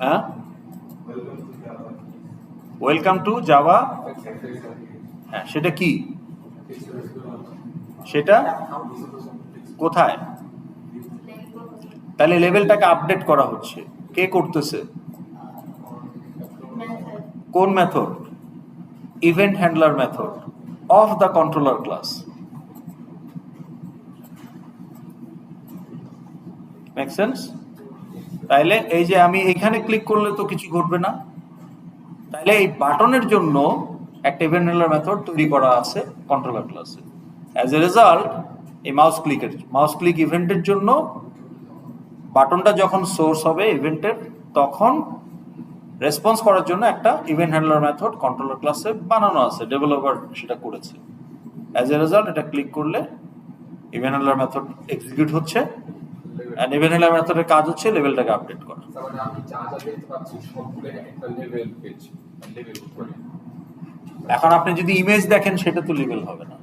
হ্যাঁ, ওয়েলকাম টু জাভা। হ্যাঁ, সেটা কি? সেটা কোথায়? তাহলে লেভেলটাকে আপডেট করা হচ্ছে। কে করতেছে? কোন method? Event handler method of the controller class. Make sense? তাইলে এই যে আমি এখানে ক্লিক করলে তো কিছু ঘটবে না। তাইলে এই বাটনের জন্য একটা ইভেন্ট হ্যান্ডলার মেথড তৈরি করা আছে কন্ট্রোলার ক্লাসে। অ্যাজ এ রেজাল্ট এই মাউস ক্লিক ইভেন্টের জন্য বাটনটা যখন সোর্স হবে ইভেন্টের, তখন রেসপন্স করার জন্য একটা ইভেন্ট হ্যান্ডলার মেথড কন্ট্রোলার ক্লাসে বানানো আছে, ডেভেলপার সেটা করেছে। অ্যাজ এ রেজাল্ট এটা ক্লিক করলে ইভেন্ট হ্যান্ডলার মেথড এক্সিকিউট হচ্ছে, এন্ড ইভেন্ট হ্যান্ডলার মেথডের কাজ হচ্ছে লেভেলটাকে আপডেট করা। মানে আমি যা যা দেখতে পাচ্ছি সবগুলো একটা লেভেল পেজ, লেভেল করে। এখন আপনি যদি ইমেজ দেখেন সেটা তো লেভেল হবে না।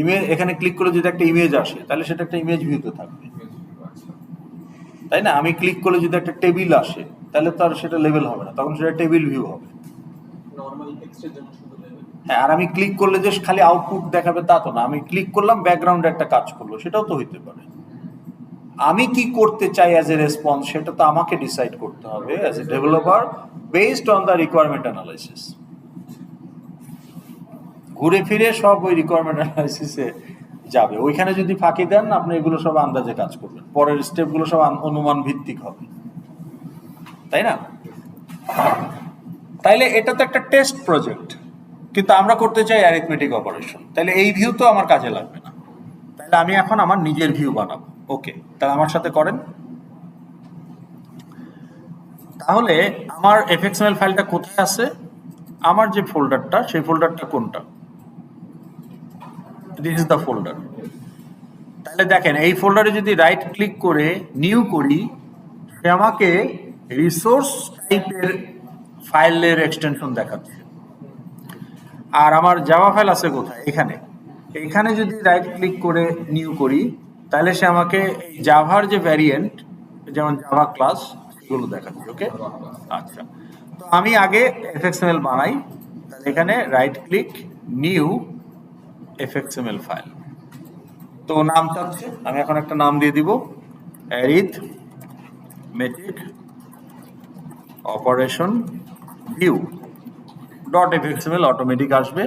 ইমেজ এখানে ক্লিক করে যদি একটা ইমেজ আসে তাহলে সেটা একটা ইমেজ ভিউতে থাকবে, তাই না? আমি ক্লিক করলে যদি একটা টেবিল আসে তাহলে তো আর সেটা লেভেল হবে না, তখন সেটা টেবিল ভিউ হবে। নরমাল টেক্সটের জন্য শুধু লেভেল। হ্যাঁ, আর আমি ক্লিক করলে যে খালি আউটপুট দেখাবে তা তো না। আমি ক্লিক করলাম, ব্যাকগ্রাউন্ডে একটা কাজ করলো, সেটাও তো হইতে পারে। আমি কি করতে চাই অ্যাজ এ রেসপন্স সেটা তো আমাকে ডিসাইড করতে হবে as a developer based on the requirement analysis. ঘুরে ফিরে সব ওই রিকোয়ারমেন্ট অ্যানালাইসিসে যাবে। ওইখানে যদি ফাঁকি দেন আপনি এগুলো সব আন্দাজে কাজ করবেন, পরের স্টেপগুলো সব অনুমান ভিত্তিক হবে, তাই না? তাইলে এটা তো একটা টেস্ট প্রজেক্ট, কিন্তু আমরা করতে চাই অ্যারিথমেটিক অপারেশন। তাহলে এই ভিউ তো আমার কাজে লাগবে না। তাহলে আমি এখন আমার নিজের ভিউ বানাবো। ওকে, তাহলে আমার সাথে করেন। তাহলে আমার এফএক্সএমএল ফাইলটা কোথায় আছে? আমার যে ফোল্ডারটা, সেই ফোল্ডারটা কোনটা? This is the folder. তাহলে দেখেন এই ফোল্ডারে যদি রাইট ক্লিক করে নিউ করি, সে আমাকে রিসোর্স টাইপের ফাইলের এক্সটেনশন দেখাচ্ছে। আর আমার জাভা ফাইল আছে কোথায়? এখানে। এখানে যদি রাইট ক্লিক করে নিউ করি তাহলে সে আমাকে জাভার যে ভ্যারিয়েন্ট, যেমন জাভা ক্লাস, সেগুলো দেখাচ্ছে। ওকে, আচ্ছা। তো আমি আগে এফএক্সএমএল বানাই। তাহলে এখানে right click, new FXML file. তো নাম চাচ্ছে, আমি এখন একটা নাম দিয়ে দিব, arithmetic operation view dot FXML automatic আসবে।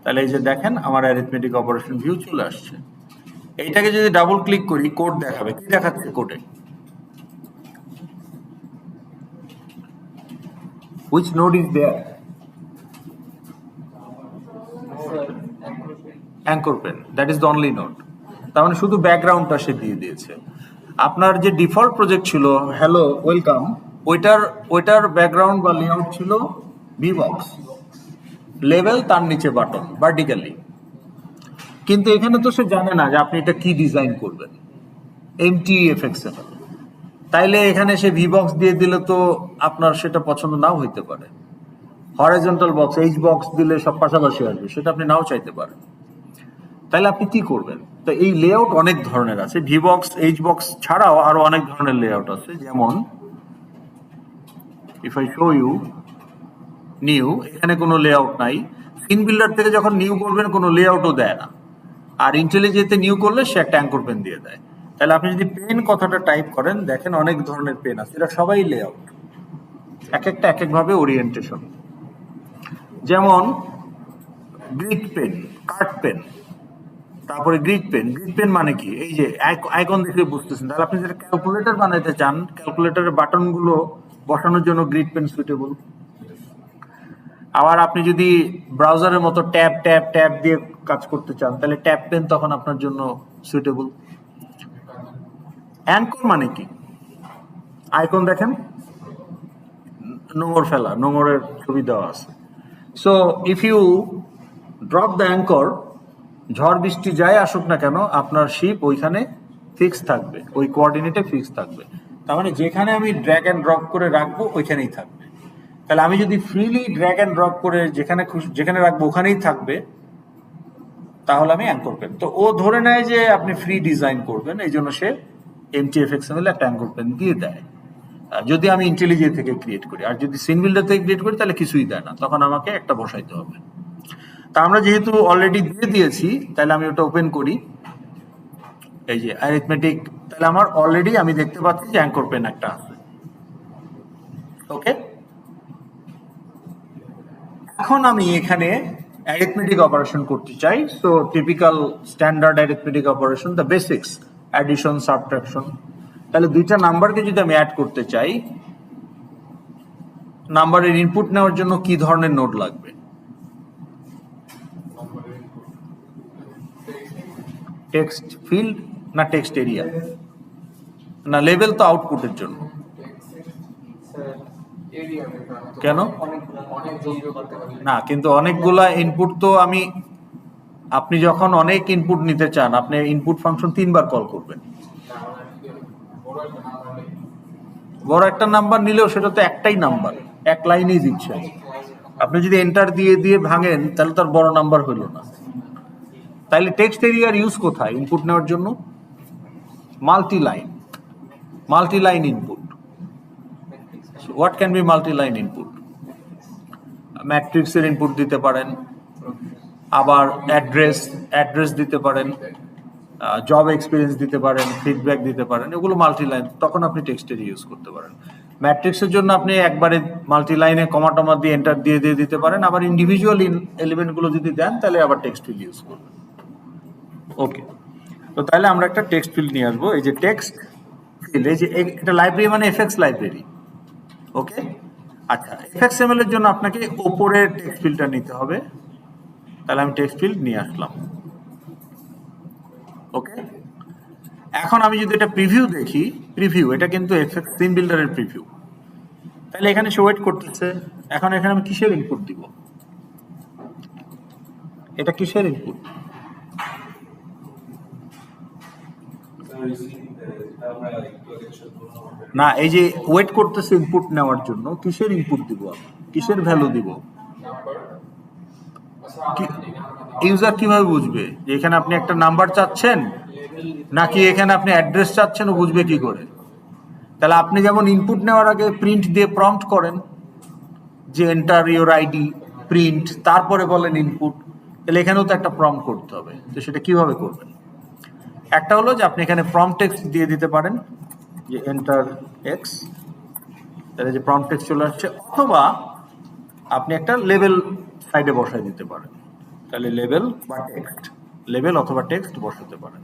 তাহলে এই যে দেখেন আমার অ্যারিথমেটিক অপারেশন ভিউ চলে আসছে। এইটাকে যদি ডাবল ক্লিক করি কোড দেখাবে। কি দেখাচ্ছে কোডে? Which node is there? Anchor pen. That is the only node. তার মানে শুধু ব্যাকগ্রাউন্ডটা সে দিয়ে দিয়েছে। আপনার যে ডিফল্ট প্রজেক্ট ছিল হ্যালো ওয়েলকাম, ওইটার ব্যাকগ্রাউন্ড বা লেআউট ছিল ভিবক্স, লেভেল তার নিচে বাটন ভার্টিক্যালি। কিন্তু এখানে তো সে জানে না যে আপনি এটা কি ডিজাইন করবেন, এমটি এফএক্সএমএল। তাইলে এখানে সে ভিবক্স দিয়ে দিলে তো আপনার সেটা পছন্দ নাও হইতে পারে। হরাইজন্টাল বক্স, এইচ বক্স দিলে সব পাশাপাশি আসবে, সেটা আপনি নাও চাইতে পারেন। তাহলে আপনি কি করবেন? তো এই লেআউট অনেক ধরনের আছে, ভিবক্স এইচ বক্স ছাড়াও আরো অনেক ধরনের লেআউট আছে। যেমন if I show you new, এখানে কোনো লেআউট নাই। সিন বিল্ডার থেকে যখন নিউ করবেন কোনো লেআউটও দেয় না। আর ইন্টেলিজেন্টে নিউ করলে সে একটা অ্যাঙ্কর পেন দিয়ে দেয়। তাহলে আপনি যদি পেন কথাটা টাইপ করেন, দেখেন অনেক ধরনের পেন আছে, এটা সবাই লেআউট, এক একটা এক একভাবে ওরিয়েন্টেশন। যেমন গ্রিড পেন, কার্ড পেন, তারপরে গ্রিড পেন মানে কি, এই যে আইকন দেখে বুঝতেছেন। তাহলে আপনি যেটা ক্যালকুলেটর বানাইতে চান, ক্যালকুলেটরের বাটনগুলো বসানোর জন্য গ্রিড পেন সুইটেবল। আবার আপনি যদি ব্রাউজারের মতো ট্যাব ট্যাব ট্যাব দিয়ে কাজ করতে চান, তাহলে ট্যাব পেন তখন আপনার জন্য সুইটেবল। অ্যাঙ্কর মানে কি, আইকন দেখেন, নোঙর ফেলা, নোঙরের ছবি দেওয়া আছে। So if you drop the anchor, ঝড় বৃষ্টি যাই আসুক না কেন, আপনার শিপ ওইখানে ফিক্স থাকবে, ওই কোঅর্ডিনেটে ফিক্স থাকবে। তার মানে যেখানে আমি ড্র্যাগ অ্যান্ড ড্রপ করে রাখবো ওইখানেই থাকবে। তাহলে আমি যদি ফ্রিলি ড্র্যাগ অ্যান্ড ড্রপ করে যেখানে খুশি যেখানে রাখবো ওখানেই থাকবে, তাহলে আমি অ্যাঙ্কর পেন। তো ও ধরে নেয় যে আপনি ফ্রি ডিজাইন করবেন, এই জন্য সে MTF-XML একটা অ্যাঙ্কর পেন দিয়ে দেয়। যদি আমি ইন্টেলিজে থেকে ক্রিয়েট করি, আর যদি সিন বিল্ডার থেকে ক্রিয়েট করি তাহলে কিছুই দেয় না, তখন আমাকে একটা বসাইতে হবে। তা আমরা যেহেতু অলরেডি দিয়ে দিয়েছি, তাহলে আমি ওটা ওপেন করি, এই যে অ্যারিথমেটিক, তাহলে আমার অলরেডি আমি দেখতে পাচ্ছি যে অ্যাঙ্কর পেন একটা আছে। ওকে, এখন আমি এখানে অ্যারিথমেটিক অপারেশন করতে চাই। So typical standard arithmetic operation, the basics, addition, subtraction. তাহলে দুইটা নাম্বারকে যদি আমি অ্যাড করতে চাই, নাম্বারের ইনপুট নেওয়ার জন্য কি ধরনের নোড লাগবে? টেক্সট ফিল্ড না টেক্সট এরিয়া না লেভেল? তো আউটপুটের জন্য। কেন না? কিন্তু অনেকগুলা ইনপুট তো আমি, আপনি যখন অনেক ইনপুট নিতে চান, আপনি ইনপুট ফাংশন 3 বার কল করবেন। বড় একটা নাম্বার নিলেও সেটা তো একটাই নাম্বার, এক লাইনেই দিচ্ছে। আপনি যদি এন্টার দিয়ে দিয়ে ভাঙেন, তাহলে তার বড় নাম্বার হইল না। তাইলে টেক্সট এরিয়ার ইউজ কোথায় ইনপুট নেওয়ার জন্য? Multi line input. What can be multi line input? ম্যাট্রিক্সের ইনপুট দিতে পারেন, আবার অ্যাড্রেস দিতে পারেন, জব এক্সপিরিয়েন্স দিতে পারেন, ফিডব্যাক দিতে পারেন, এগুলো মাল্টি লাইন, তখন আপনি টেক্সটের ইউজ করতে পারেন। ম্যাট্রিক্সের জন্য আপনি একবারে মাল্টি লাইনে কমা টমা দিয়ে এন্টার দিয়ে দিয়ে দিতে পারেন, আবার ইন্ডিভিজুয়াল এলিমেন্টগুলো যদি দেন তাহলে আবার টেক্সট ফিল্ড ইউজ করবেন। ওকে, তো তাহলে আমরা একটা টেক্সট ফিল্ড নিয়ে আসবো। এই যে টেক্সট ফিল্ড, এই যে এটা লাইব্রেরি মানে এফএক্স লাইব্রেরি। ওকে, আচ্ছা, এফএক্সএমএল এর জন্য আপনাকে ওপরের টেক্সট ফিল্ডটা নিতে হবে। তাহলে আমি টেক্সট ফিল্ড নিয়ে আসলাম। ওকে, এখন আমি যদি এটা প্রিভিউ দেখি, প্রিভিউ এটা কিন্তু এফএক্স সিন বিল্ডারের প্রিভিউ। তাহলে এখানে সে ওয়েট করতেছে। এখন এখানে আমি কিসের ইনপুট দিব? এটা কিসের ইনপুট? না, এই যে ওয়েট করতেছে ইনপুট নেওয়ার জন্য, কিসের ইনপুট দিব আমি, কিসের ভ্যালু দিব? ইউজার কিভাবে বুঝবে যে এখানে আপনি একটা নাম্বার চাচ্ছেন নাকি এখানে আপনি অ্যাড্রেস চাচ্ছেন? ও বুঝবে কি করে? তাহলে আপনি যেমন ইনপুট নেওয়ার আগে প্রিন্ট দিয়ে প্রম্পট করেন যে এন্টার ইওর আইডি, প্রিন্ট, তারপরে বলেন ইনপুট, তাহলে এখানেও তো একটা প্রম্পট করতে হবে। তো সেটা কিভাবে করবেন? একটা হলো যে আপনি এখানে প্রম্পট টেক্সট দিয়ে দিতে পারেন, যে এন্টার এক্স, তাহলে যে প্রম্পট টেক্সট চলে আসছে, অথবা আপনি একটা লেভেল সাইডে বসাই দিতে পারেন। তাহলে লেভেল বা টেক্সট, লেভেল অথবা টেক্সট বসাতে পারেন।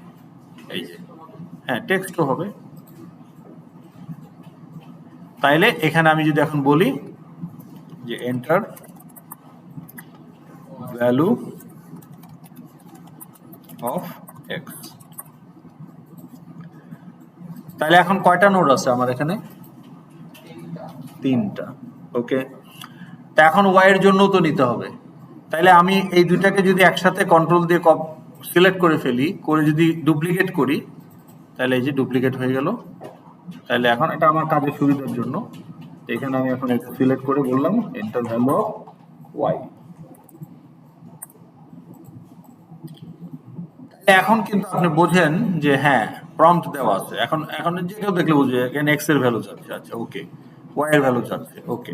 এই যে, হ্যাঁ, টেক্সটও হবে। তাইলে এখানে আমি যদি এখন বলি যে এন্টার ভ্যালু অফ এক্স, তাহলে এখন কয়টা নোড আছে আমার এখানে? 3টা। ওকে, তা এখন ওয়াই এর জন্য তো নিতে হবে। তাইলে আমি এই দুইটাকে যদি একসাথে কন্ট্রোল দিয়ে সিলেক্ট করে ফেলি, করে যদি ডুপ্লিকেট করি, তাহলে এই যে ডুপ্লিকেট হয়ে গেল। তাহলে এখন এটা আমার কাজের সুবিধার জন্য এখানে আমি এখন এটা সিলেক্ট করে বললাম এন্টার ভ্যালু অফ ওয়াই। এখন কিন্তু আপনি বোঝেন যে হ্যাঁ, প্রম্পট দেওয়া আছে। এখন যে কেউ দেখলে বুঝবে এখানে এক্স এর ভ্যালু চাচ্ছে, আচ্ছা ওকে, ওয়াই এর ভ্যালু চাচ্ছে, ওকে।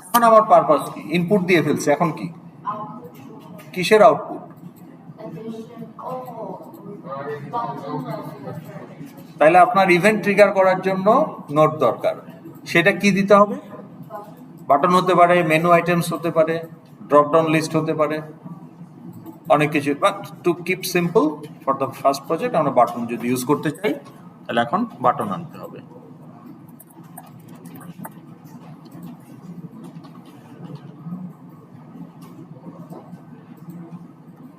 এখন আমার পারপাস কি? ইনপুট দিয়ে ফেলছে, এখন কি? কিসের আউটপুট? তাহলে আপনার ইভেন্ট ট্রিগার করার জন্য নোট দরকার। সেটা কি দিতে হবে? বাটন হতে পারে, মেনু আইটেমস হতে পারে, ড্রপ ডাউন লিস্ট হতে পারে। অনেক কিছু, but to keep simple for the first project আমরা বাটন যদি ইউজ করতে চাই তাহলে এখন বাটন আনতে হবে।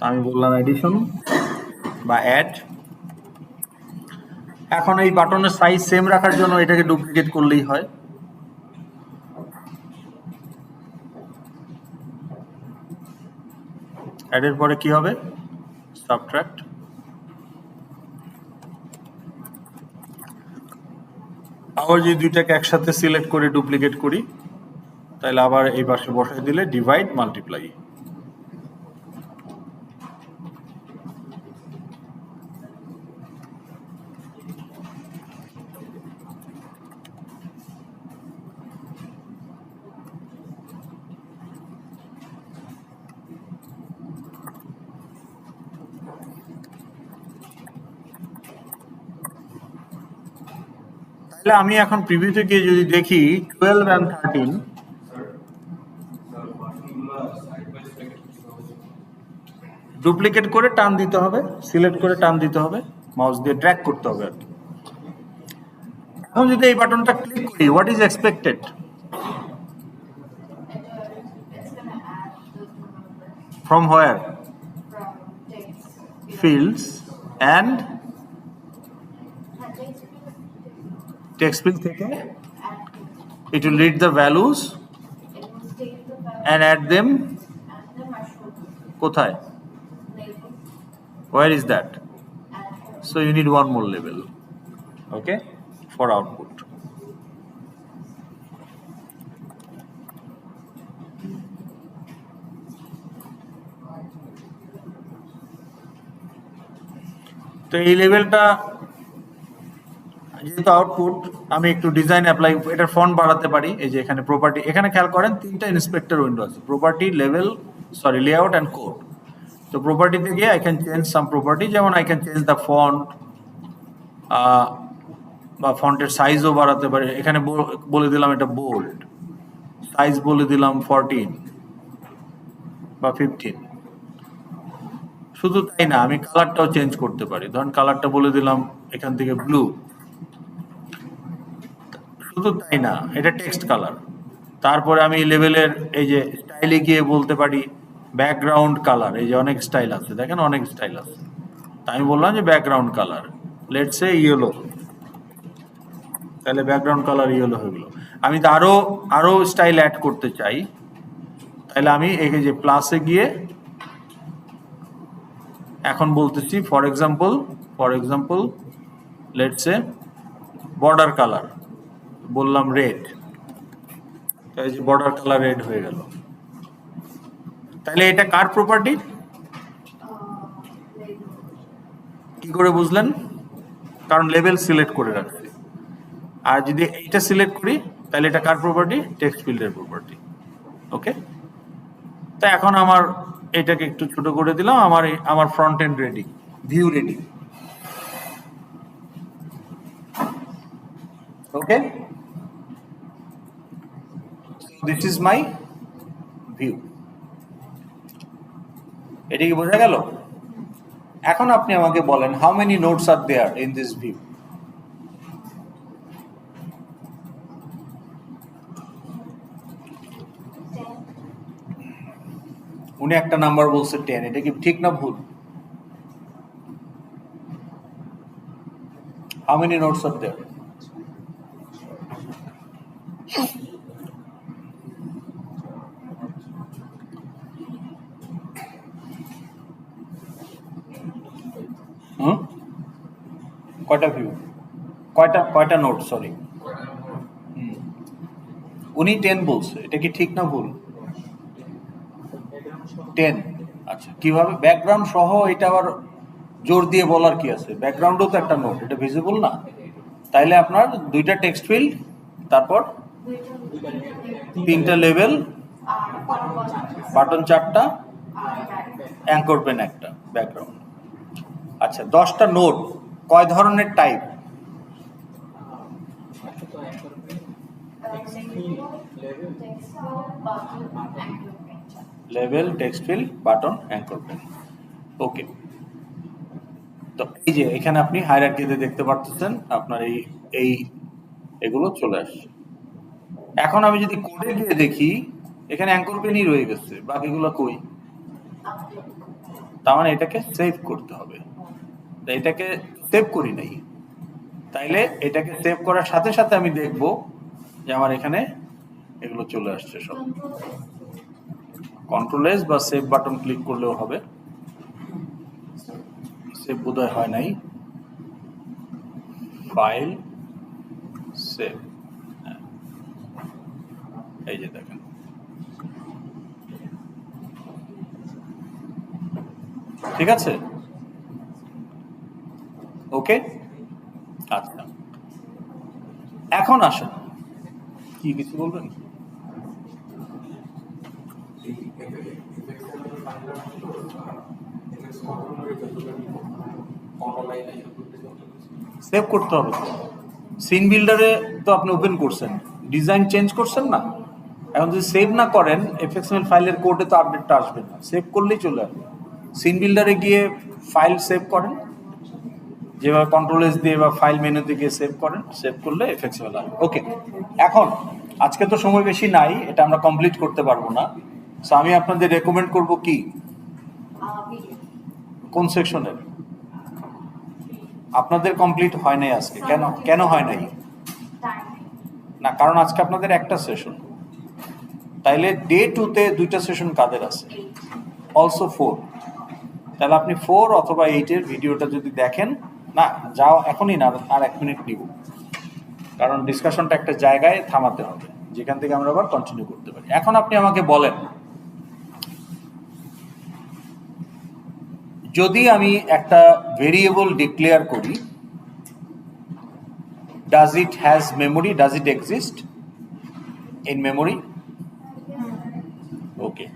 আমি বললাম এডিশন বা অ্যাড। এখন এই বাটনের সাইজ সেম রাখার জন্য এটাকে ডুপ্লিকেট করলেই হয়। অ্যাডের পরে কি হবে? সাবট্রাক্ট। আবার যদি দুইটাকে একসাথে সিলেক্ট করে ডুপ্লিকেট করি তাহলে আবার এই পাশে বসাই দিলে ডিভাইড মাল্টিপ্লাই। তাহলে আমি এখন প্রিভিউতে গিয়ে যদি দেখি 12 and 13, ডুপ্লিকেট করে টান দিতে হবে, সিলেক্ট করে টান দিতে হবে, মাউস দিয়ে ড্র্যাগ করতে হবে আর কি। এখন যদি এই বাটনটা ক্লিক করি, what is expected? From where? fields and text field থেকে it will read the values and add them কোথায়? Where is that? So you need one more level, okay, for output. তো এই লেভেলটা যেহেতু আউটপুট, আমি একটু design apply, এটার font বাড়াতে পারি। এই যে এখানে প্রপার্টি, এখানে খেয়াল করেন তিনটা ইন্সপেক্টর উইন্ডো আছে, property, level, sorry layout and code. তো প্রপার্টিতে গিয়ে I can change some property, যেমন I can change the font বা ফন্টের সাইজও বাড়াতে পারি। এখানে বলে দিলাম এটা বোল্ড, সাইজ বলে দিলাম 14 বা 15। শুধু তাই না, আমি কালারটাও চেঞ্জ করতে পারি। ধরুন কালারটা বলে দিলাম এখান থেকে ব্লু। শুধু তাই না, এটা টেক্সট কালার। তারপরে আমি লেভেলের এই যে স্টাইলে গিয়ে বলতে পারি ব্যাকগ্রাউন্ড কালার। এই যে অনেক স্টাইল আছে, দেখেন অনেক স্টাইল আছে। তাই আমি বললাম যে background colour, let's say yellow, তাহলে ব্যাকগ্রাউন্ড কালার ইয়েলো হয়ে গেল। আমি তো আরো স্টাইল অ্যাড করতে চাই, তাহলে আমি এই যে প্লাসে গিয়ে এখন বলতেছি for example let's say border colour, বললাম রেড, এই যে বর্ডার কালার রেড হয়ে গেল। তাহলে এটা কার প্রপার্টি? কি করে বুঝলেন? কারণ লেভেল সিলেক্ট করে রাখছি। আর যদি এইটা সিলেক্ট করি তাহলে এটা কার প্রপার্টি? টেক্সট ফিল্ডের প্রপার্টি। ওকে, তা এখন আমার এটাকে একটু ছোট করে দিলাম, আমার front end ready, view ready. Okay, this is my view. এটা কি বোঝা গেল? এখন আপনি আমাকে বলেন, how many nodes are there in this view? উনি একটা নাম্বার বলছে 10, এটা কি ঠিক না ভুল? হাউ মেনি নোটস আর দেয়ার? কয়টা ভিউ, কয়টা নোট? সরি, উনি 10 বলছে, এটা কি ঠিক না ভুল? 10। আচ্ছা, কিভাবে ব্যাকগ্রাউন্ড সহ? এটা আবার জোর দিয়ে বলার কি আছে? ব্যাকগ্রাউন্ডও তো একটা নোট, এটা ভিজিবল না? তাইলে আপনার দুইটা টেক্সট ফিল্ড, তারপর তিনটা লেভেল, বাটন 4টা, অ্যাঙ্কর পেন একটা, ব্যাকগ্রাউন্ড। আচ্ছা, 10টা নোট কয় ধরনের type? Level, text field, button, anchor pane. Okay, তো এই যে এখানে আপনি হায়ারার্কিতে দেখতে পাচ্ছেন আপনার এই এই এগুলো চলে আসছে। এখন আমি যদি কোডে গিয়ে দেখি এখানে অ্যাঙ্কর পেনই রয়ে গেছে, বাকিগুলো কই? তার মানে এটাকে সেভ করতে হবে। তো এটাকে সেভ করি নাই, তাইলে এটাকে সেভ করার সাথে সাথে আমি দেখব যে আমার এখানে এগুলো চলে আসছে সব। কন্ট্রোল এস বা সেভ বাটন ক্লিক করলেও হবে। সেভ বোধহয় হয় নাই। ফাইল সেভ, এই যে দেখেন ঠিক আছে। ওকে, আচ্ছা এখন আসেন, কি কিছু বলবেন? সেভ করতে হবে তো। সিন বিল্ডারে তো আপনি ওপেন করছেন, ডিজাইন চেঞ্জ করছেন না। এখন যদি সেভ না করেন এফএক্সএমএল ফাইলের কোডে তো আপডেটটা আসবে না, সেভ করলেই চলে আসবে। সিন বিল্ডারে গিয়ে ফাইল সেভ করেন, যেভাবে কন্ট্রোল এস দিয়ে বা ফাইল মেনুতে গিয়ে সেভ করেন, সেভ করলে এফএক্সএমএল আসবে। ওকে, এখন আজকে তো সময় বেশি নাই, এটা আমরা কমপ্লিট করতে পারবো না। সো আমি আপনাদের রেকমেন্ড করব কি, কোন সেকশনের? আপনাদের কমপ্লিট হয় নাই আজকে, কেন কেন হয় নাই? না, কারণ আজকে আপনাদের একটা সেশন, তাইলে ডে 2 তে দুইটা সেশন কাদের আছে? অলসো 4। তাহলে আপনি 4 অথবা 8 এর ভিডিওটা যদি দেখেন, না যাও এখনই না, আর 1 মিনিট নিব, কারণ ডিসকাশনটা একটা জায়গায় থামাতে হবে যেখান থেকে আমরা আবার কন্টিনিউ করতে পারি। এখন আপনি আমাকে বলেন, যদি আমি একটা ভেরিয়েবল ডিক্লেয়ার করি, does it has memory, does it exist in memory? Okay,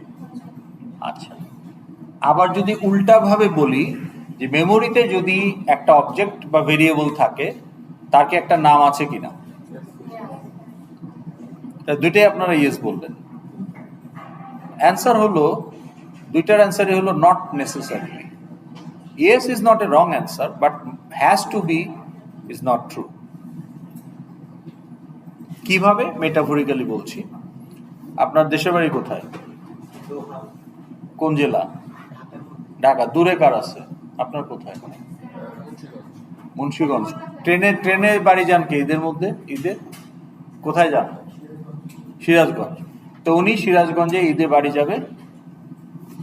আচ্ছা। আবার যদি উল্টাভাবে বলি যে মেমোরিতে যদি একটা অবজেক্ট বা ভেরিয়েবল থাকে, তার কি একটা নাম আছে কিনা? দুইটাই আপনারা ইয়েস বললেন। অ্যান্সার হলো, দুইটার অ্যান্সারই হলো not necessarily. Yes is not a wrong answer, but has to be is not true. কিভাবে? মেটাফরিক্যালি বলছি। আপনার দেশের বাড়ি কোথায়? কোন জেলা? ঢাকা। দূরে কার আছে? আপনার কোথায়? মুন্সিগঞ্জ। ট্রেনে বাড়ি যান কি ঈদের মধ্যে? ঈদে কোথায় যান? সিরাজগঞ্জ। তো উনি সিরাজগঞ্জে ঈদে বাড়ি যাবে,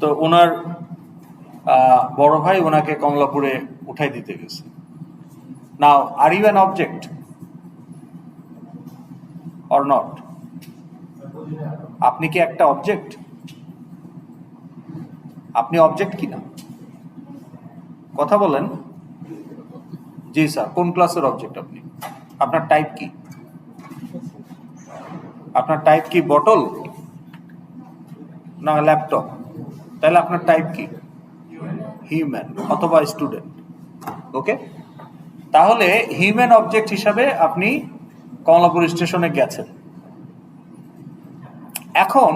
তো ওনার বড় ভাই ওনাকে কমলাপুরে উঠাই দিতে গেছে। Now are you an object or not? আপনি কি একটা অবজেক্ট? আপনি অবজেক্ট কিনা? কথা বলেন। জি স্যার। কোন ক্লাসের অবজেক্ট আপনি? আপনার টাইপ কি? আপনার টাইপ কি বটল না ল্যাপটপ? তাহলে আপনার টাইপ কি? হিউম্যান অথবা স্টুডেন্ট। ওকে, তাহলে হিউম্যান অবজেক্ট হিসাবে আপনি কমলাপুর স্টেশনে গেছেন। এখন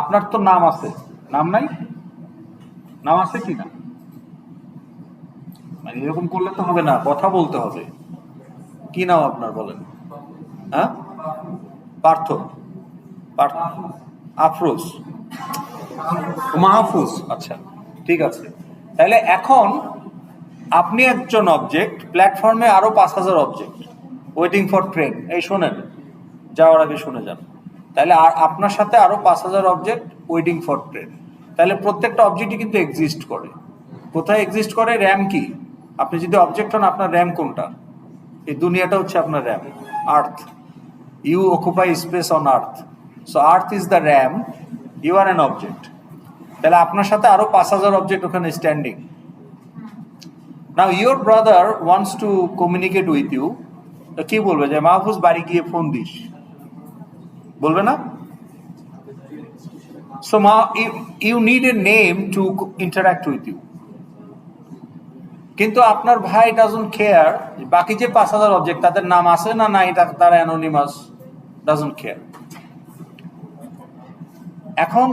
আপনার তো নাম আছে, নাম নাই? নাম আছে কি না? মানে এরকম করলে তো হবে না, কথা বলতে হবে। কি নাম আপনার বলেন? হ্যাঁ, পার্থ। আফরোজ, মাহফুজ। আচ্ছা ঠিক আছে। তাহলে এখন আপনি একজন অবজেক্ট, প্ল্যাটফর্মে আরো 5,000 অবজেক্ট ওয়েটিং ফর ট্রেন। এই শোনেন, যাওয়ার আগে শুনে যান। তাহলে আর আপনার সাথে আরো 5,000 অবজেক্ট ওয়েটিং ফর ট্রেন। তাহলে প্রত্যেকটা অবজেক্টই কিন্তু এক্সিস্ট করে। কোথায় এক্সিস্ট করে? র্যাম কি? আপনি যদি অবজেক্ট হন, আপনার র্যাম কোনটা? এই দুনিয়াটা হচ্ছে আপনার RAM, earth. You occupy space on earth, so earth is the RAM, you are an object. তাহলে আপনার সাথে আরো 5,000 অবজেক্ট ওখানে standing. Now your brother wants to communicate with you, কি বলবে? যে মাহফুজ বাড়ি গিয়ে ফোন দিস, বলবে না? So you need a name to interact with you. কিন্তু আপনার ভাই ডাজন্ট কেয়ার বাকি যে 5,000 অবজেক্ট তাদের নাম আছে না নাই, তারা অ্যানোনিমাস, ডাজন্ট কেয়ার। এখন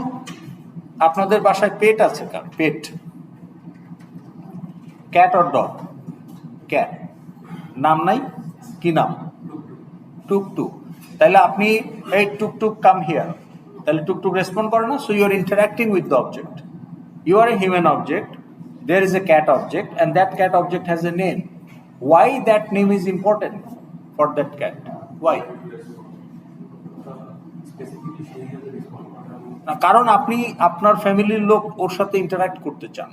আপনাদের বাসায় পেট আছে কার? পেট, ক্যাট অর ডগ? ক্যাট। নাম নাই? কি নাম? টুকটুক। তাহলে আপনি এই টুকটুক কাম হিয়ার, তাহলে টুকটুক রেসপন্ড করে না, so you are interacting with the object. You are a human object, there is a cat object, and that cat object has a name. Why that name is important for that cat? Why? না, কারণ আপনি আপনার ফ্যামিলির লোক ওর সাথে interact করতে চান,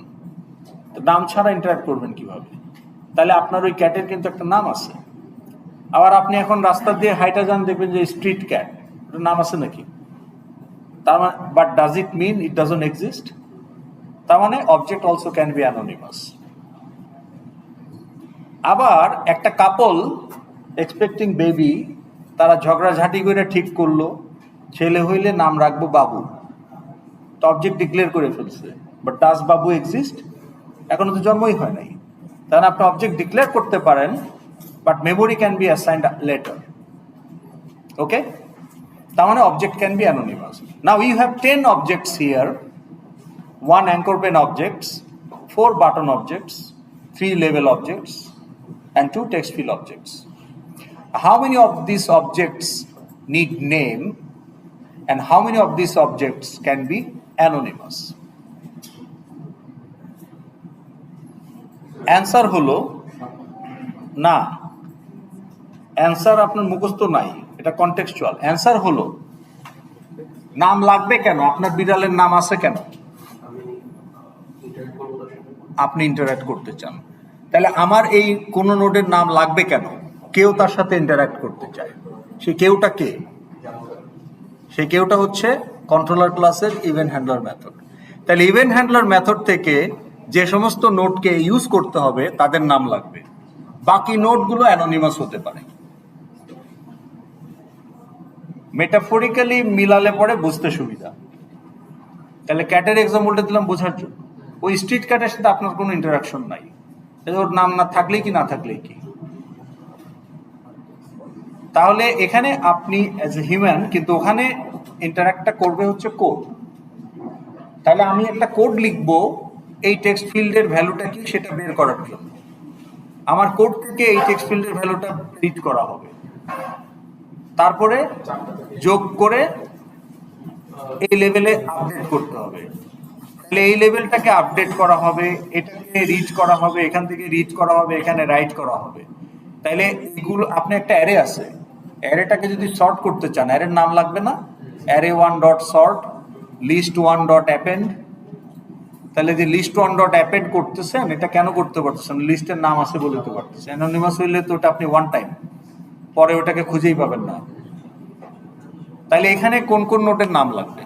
তো নাম ছাড়া ইন্টারাক্ট করবেন কিভাবে? তাহলে আপনার ওই ক্যাটের কিন্তু একটা নাম আছে। আবার আপনি এখন রাস্তা দিয়ে হাইটা যান, দেখবেন যে স্ট্রিট ক্যাট, ওটার নাম আছে নাকি? তার মানে, but does it mean it doesn't exist? তার মানে object also can be anonymous. আবার একটা কাপল এক্সপেক্টিং বেবি, তারা ঝগড়াঝাটি করে ঠিক করলো ছেলে হইলে নাম রাখবো বাবু, তো অবজেক্ট ডিক্লেয়ার করে ফেলছে, বাট ডাজ বাবু এক্সিস্ট? এখনো তো জন্মই হয় নাই। তাহলে আপনি অবজেক্ট ডিক্লেয়ার করতে পারেন, but memory can be assigned later. Okay, তার মানে object can be anonymous. Now you have 10 objects here, 1 anchor pen objects, 4 button objects, 3 label objects, and 2 text field objects. How many of these objects need name, and how many of these objects can be anonymous? Answer হলো না। Answer আপনার মুখস্থ নাই, এটা contextual. Answer হলো নাম লাগবে কেন? আপনার বিড়ালের নাম আছে কেন? আপনি ইন্টারঅ্যাক্ট করতে চান। তাহলে আমার এই কোন নোডের নাম লাগবে কেন? কেউ তার সাথে ইন্টারঅ্যাক্ট করতে চায়। সেই কেউটা কে? সেই কেউটা হচ্ছে কন্ট্রোলার ক্লাসের ইভেন্ট হ্যান্ডলার মেথড। তাহলে ইভেন্ট হ্যান্ডলার মেথড থেকে যে সমস্ত নোডকে ইউজ করতে হবে তাদের নাম লাগবে, বাকি নোডগুলো অ্যানোনিমাস হতে পারে। মেটাফরিক্যালি মিলালে পরে বুঝতে সুবিধা। তাহলে ক্যাটের এক্সাম্পলটা দিলাম বোঝার জন্য। ওই স্ট্রিট ক্যাটের সাথে আপনার কোনো ইন্টারাকশন নাই, ওর নাম না থাকলেই কি না থাকলেই কি। তাহলে এখানে আপনি অ্যাজ এ হিউম্যান, কিন্তু ওখানে ইন্টারাক্টটা করবে হচ্ছে কোড। তাহলে আমি একটা কোড লিখবো এই টেক্সট ফিল্ডের ভ্যালুটা কি সেটা বের করার জন্য। আমার কোড থেকে এই টেক্সট ফিল্ডের ভ্যালুটা রিড করা হবে, তারপরে যোগ করে এই লেভেলে আপডেট করতে হবে। তাহলে এই লেভেলটাকে আপডেট করা হবে, এটাকে রিড করা হবে, এখান থেকে রিড করা হবে, এখানে রাইট করা হবে। তাহলে এগুলো আপনি একটা অ্যারে আছে, অ্যারেটাকে যদি সর্ট করতে চান অ্যারের নাম লাগবে না? Array 1 dot sort list 1 dot append. তাহলে যে লিস্ট 1 ডট অ্যাপেন্ড করতেছেন, এটা কেন করতে পারতেছেন? লিস্টের নাম আছে বলে তো পারতেছেন। অ্যানোনিমাস হইলে তো ওটা আপনি ওয়ান টাইম, পরে ওটাকে খুঁজেই পাবেন না। তাহলে এখানে কোন কোন নোটের নাম লাগবে?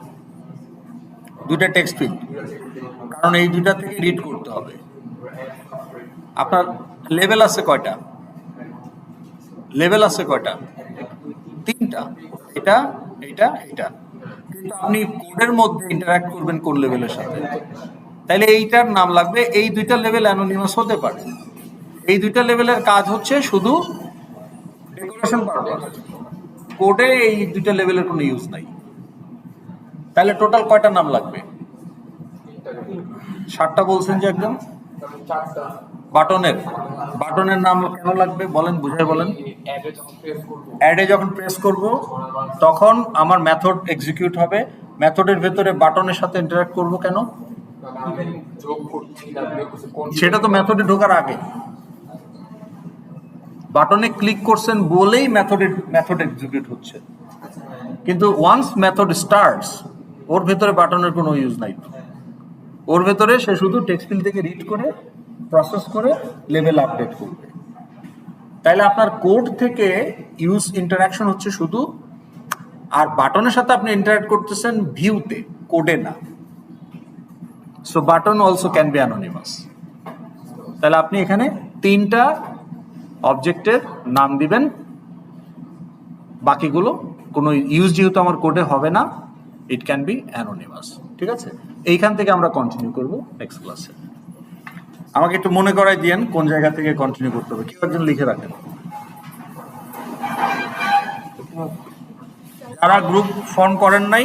দুটা টেক্সট ফিল্ড, কারণ এই দুটা থেকে রিড করতে হবে। আপনার লেভেল আছে কয়টা? লেভেল আছে কয়টা? 3টা। এটা, এটা, এটা। কিন্তু আপনি কোডের মধ্যে ইন্টারঅ্যাক্ট করবেন কোন লেভেলের সাথে? তাহলে এইটার নাম লাগবে। এই দুইটা লেভেল অ্যানোনিমাস হতে পারে। এই দুইটা লেভেলের কাজ হচ্ছে শুধু ডেকোরেশন পারপাস। কোডে এই দুইটা লেভেলের কোনো ইউজ নাই। তাহলে টোটাল কয়টা নাম লাগবে? 7টা বলছেন যে একদম। বাটনের নাম কেন লাগবে বলেন, বুঝাই বলেন। অ্যাডে যখন প্রেস করব তখন আমার মেথড এক্সিকিউট হবে, মেথডের ভেতরে বাটনের সাথে ইন্টারঅ্যাক্ট করব কেন? সেটা তো মেথডে ঢোকার আগে। বাটনে ক্লিক করছেন বলেই মেথড এক্সিকিউট হচ্ছে, কিন্তু ওয়ান্স মেথড স্টার্টস ওর ভেতরে বাটনের কোনো ইউজ নাই। ওর ভেতরে সে শুধু টেক্সট ফিল্ড থেকে রিড করে প্রসেস করে লেভেল আপডেট করবে। তাইলে আপনার কোড থেকে ইউজ ইন্টারাকশন হচ্ছে শুধু, আর বাটনের সাথে আপনি ইন্টারাক্ট করতেছেন ভিউতে, কোডে না। So button also can be anonymous. তাহলে আপনি এখানে 3টা অবজেক্টের নাম দিবেন, বাকিগুলো কোনো ইউজ যেহেতু আমার কোডে হবে না, ইট ক্যান বি অ্যানোনিমাস। ঠিক আছে, এইখান থেকে আমরা কন্টিনিউ করব নেক্সট ক্লাসে। আমাকে একটু মনে করাই দিয়েন কোন জায়গা থেকে কন্টিনিউ করতে হবে, কেউ একজন লিখে রাখেন। যারা গ্রুপ ফর্ম করেন নাই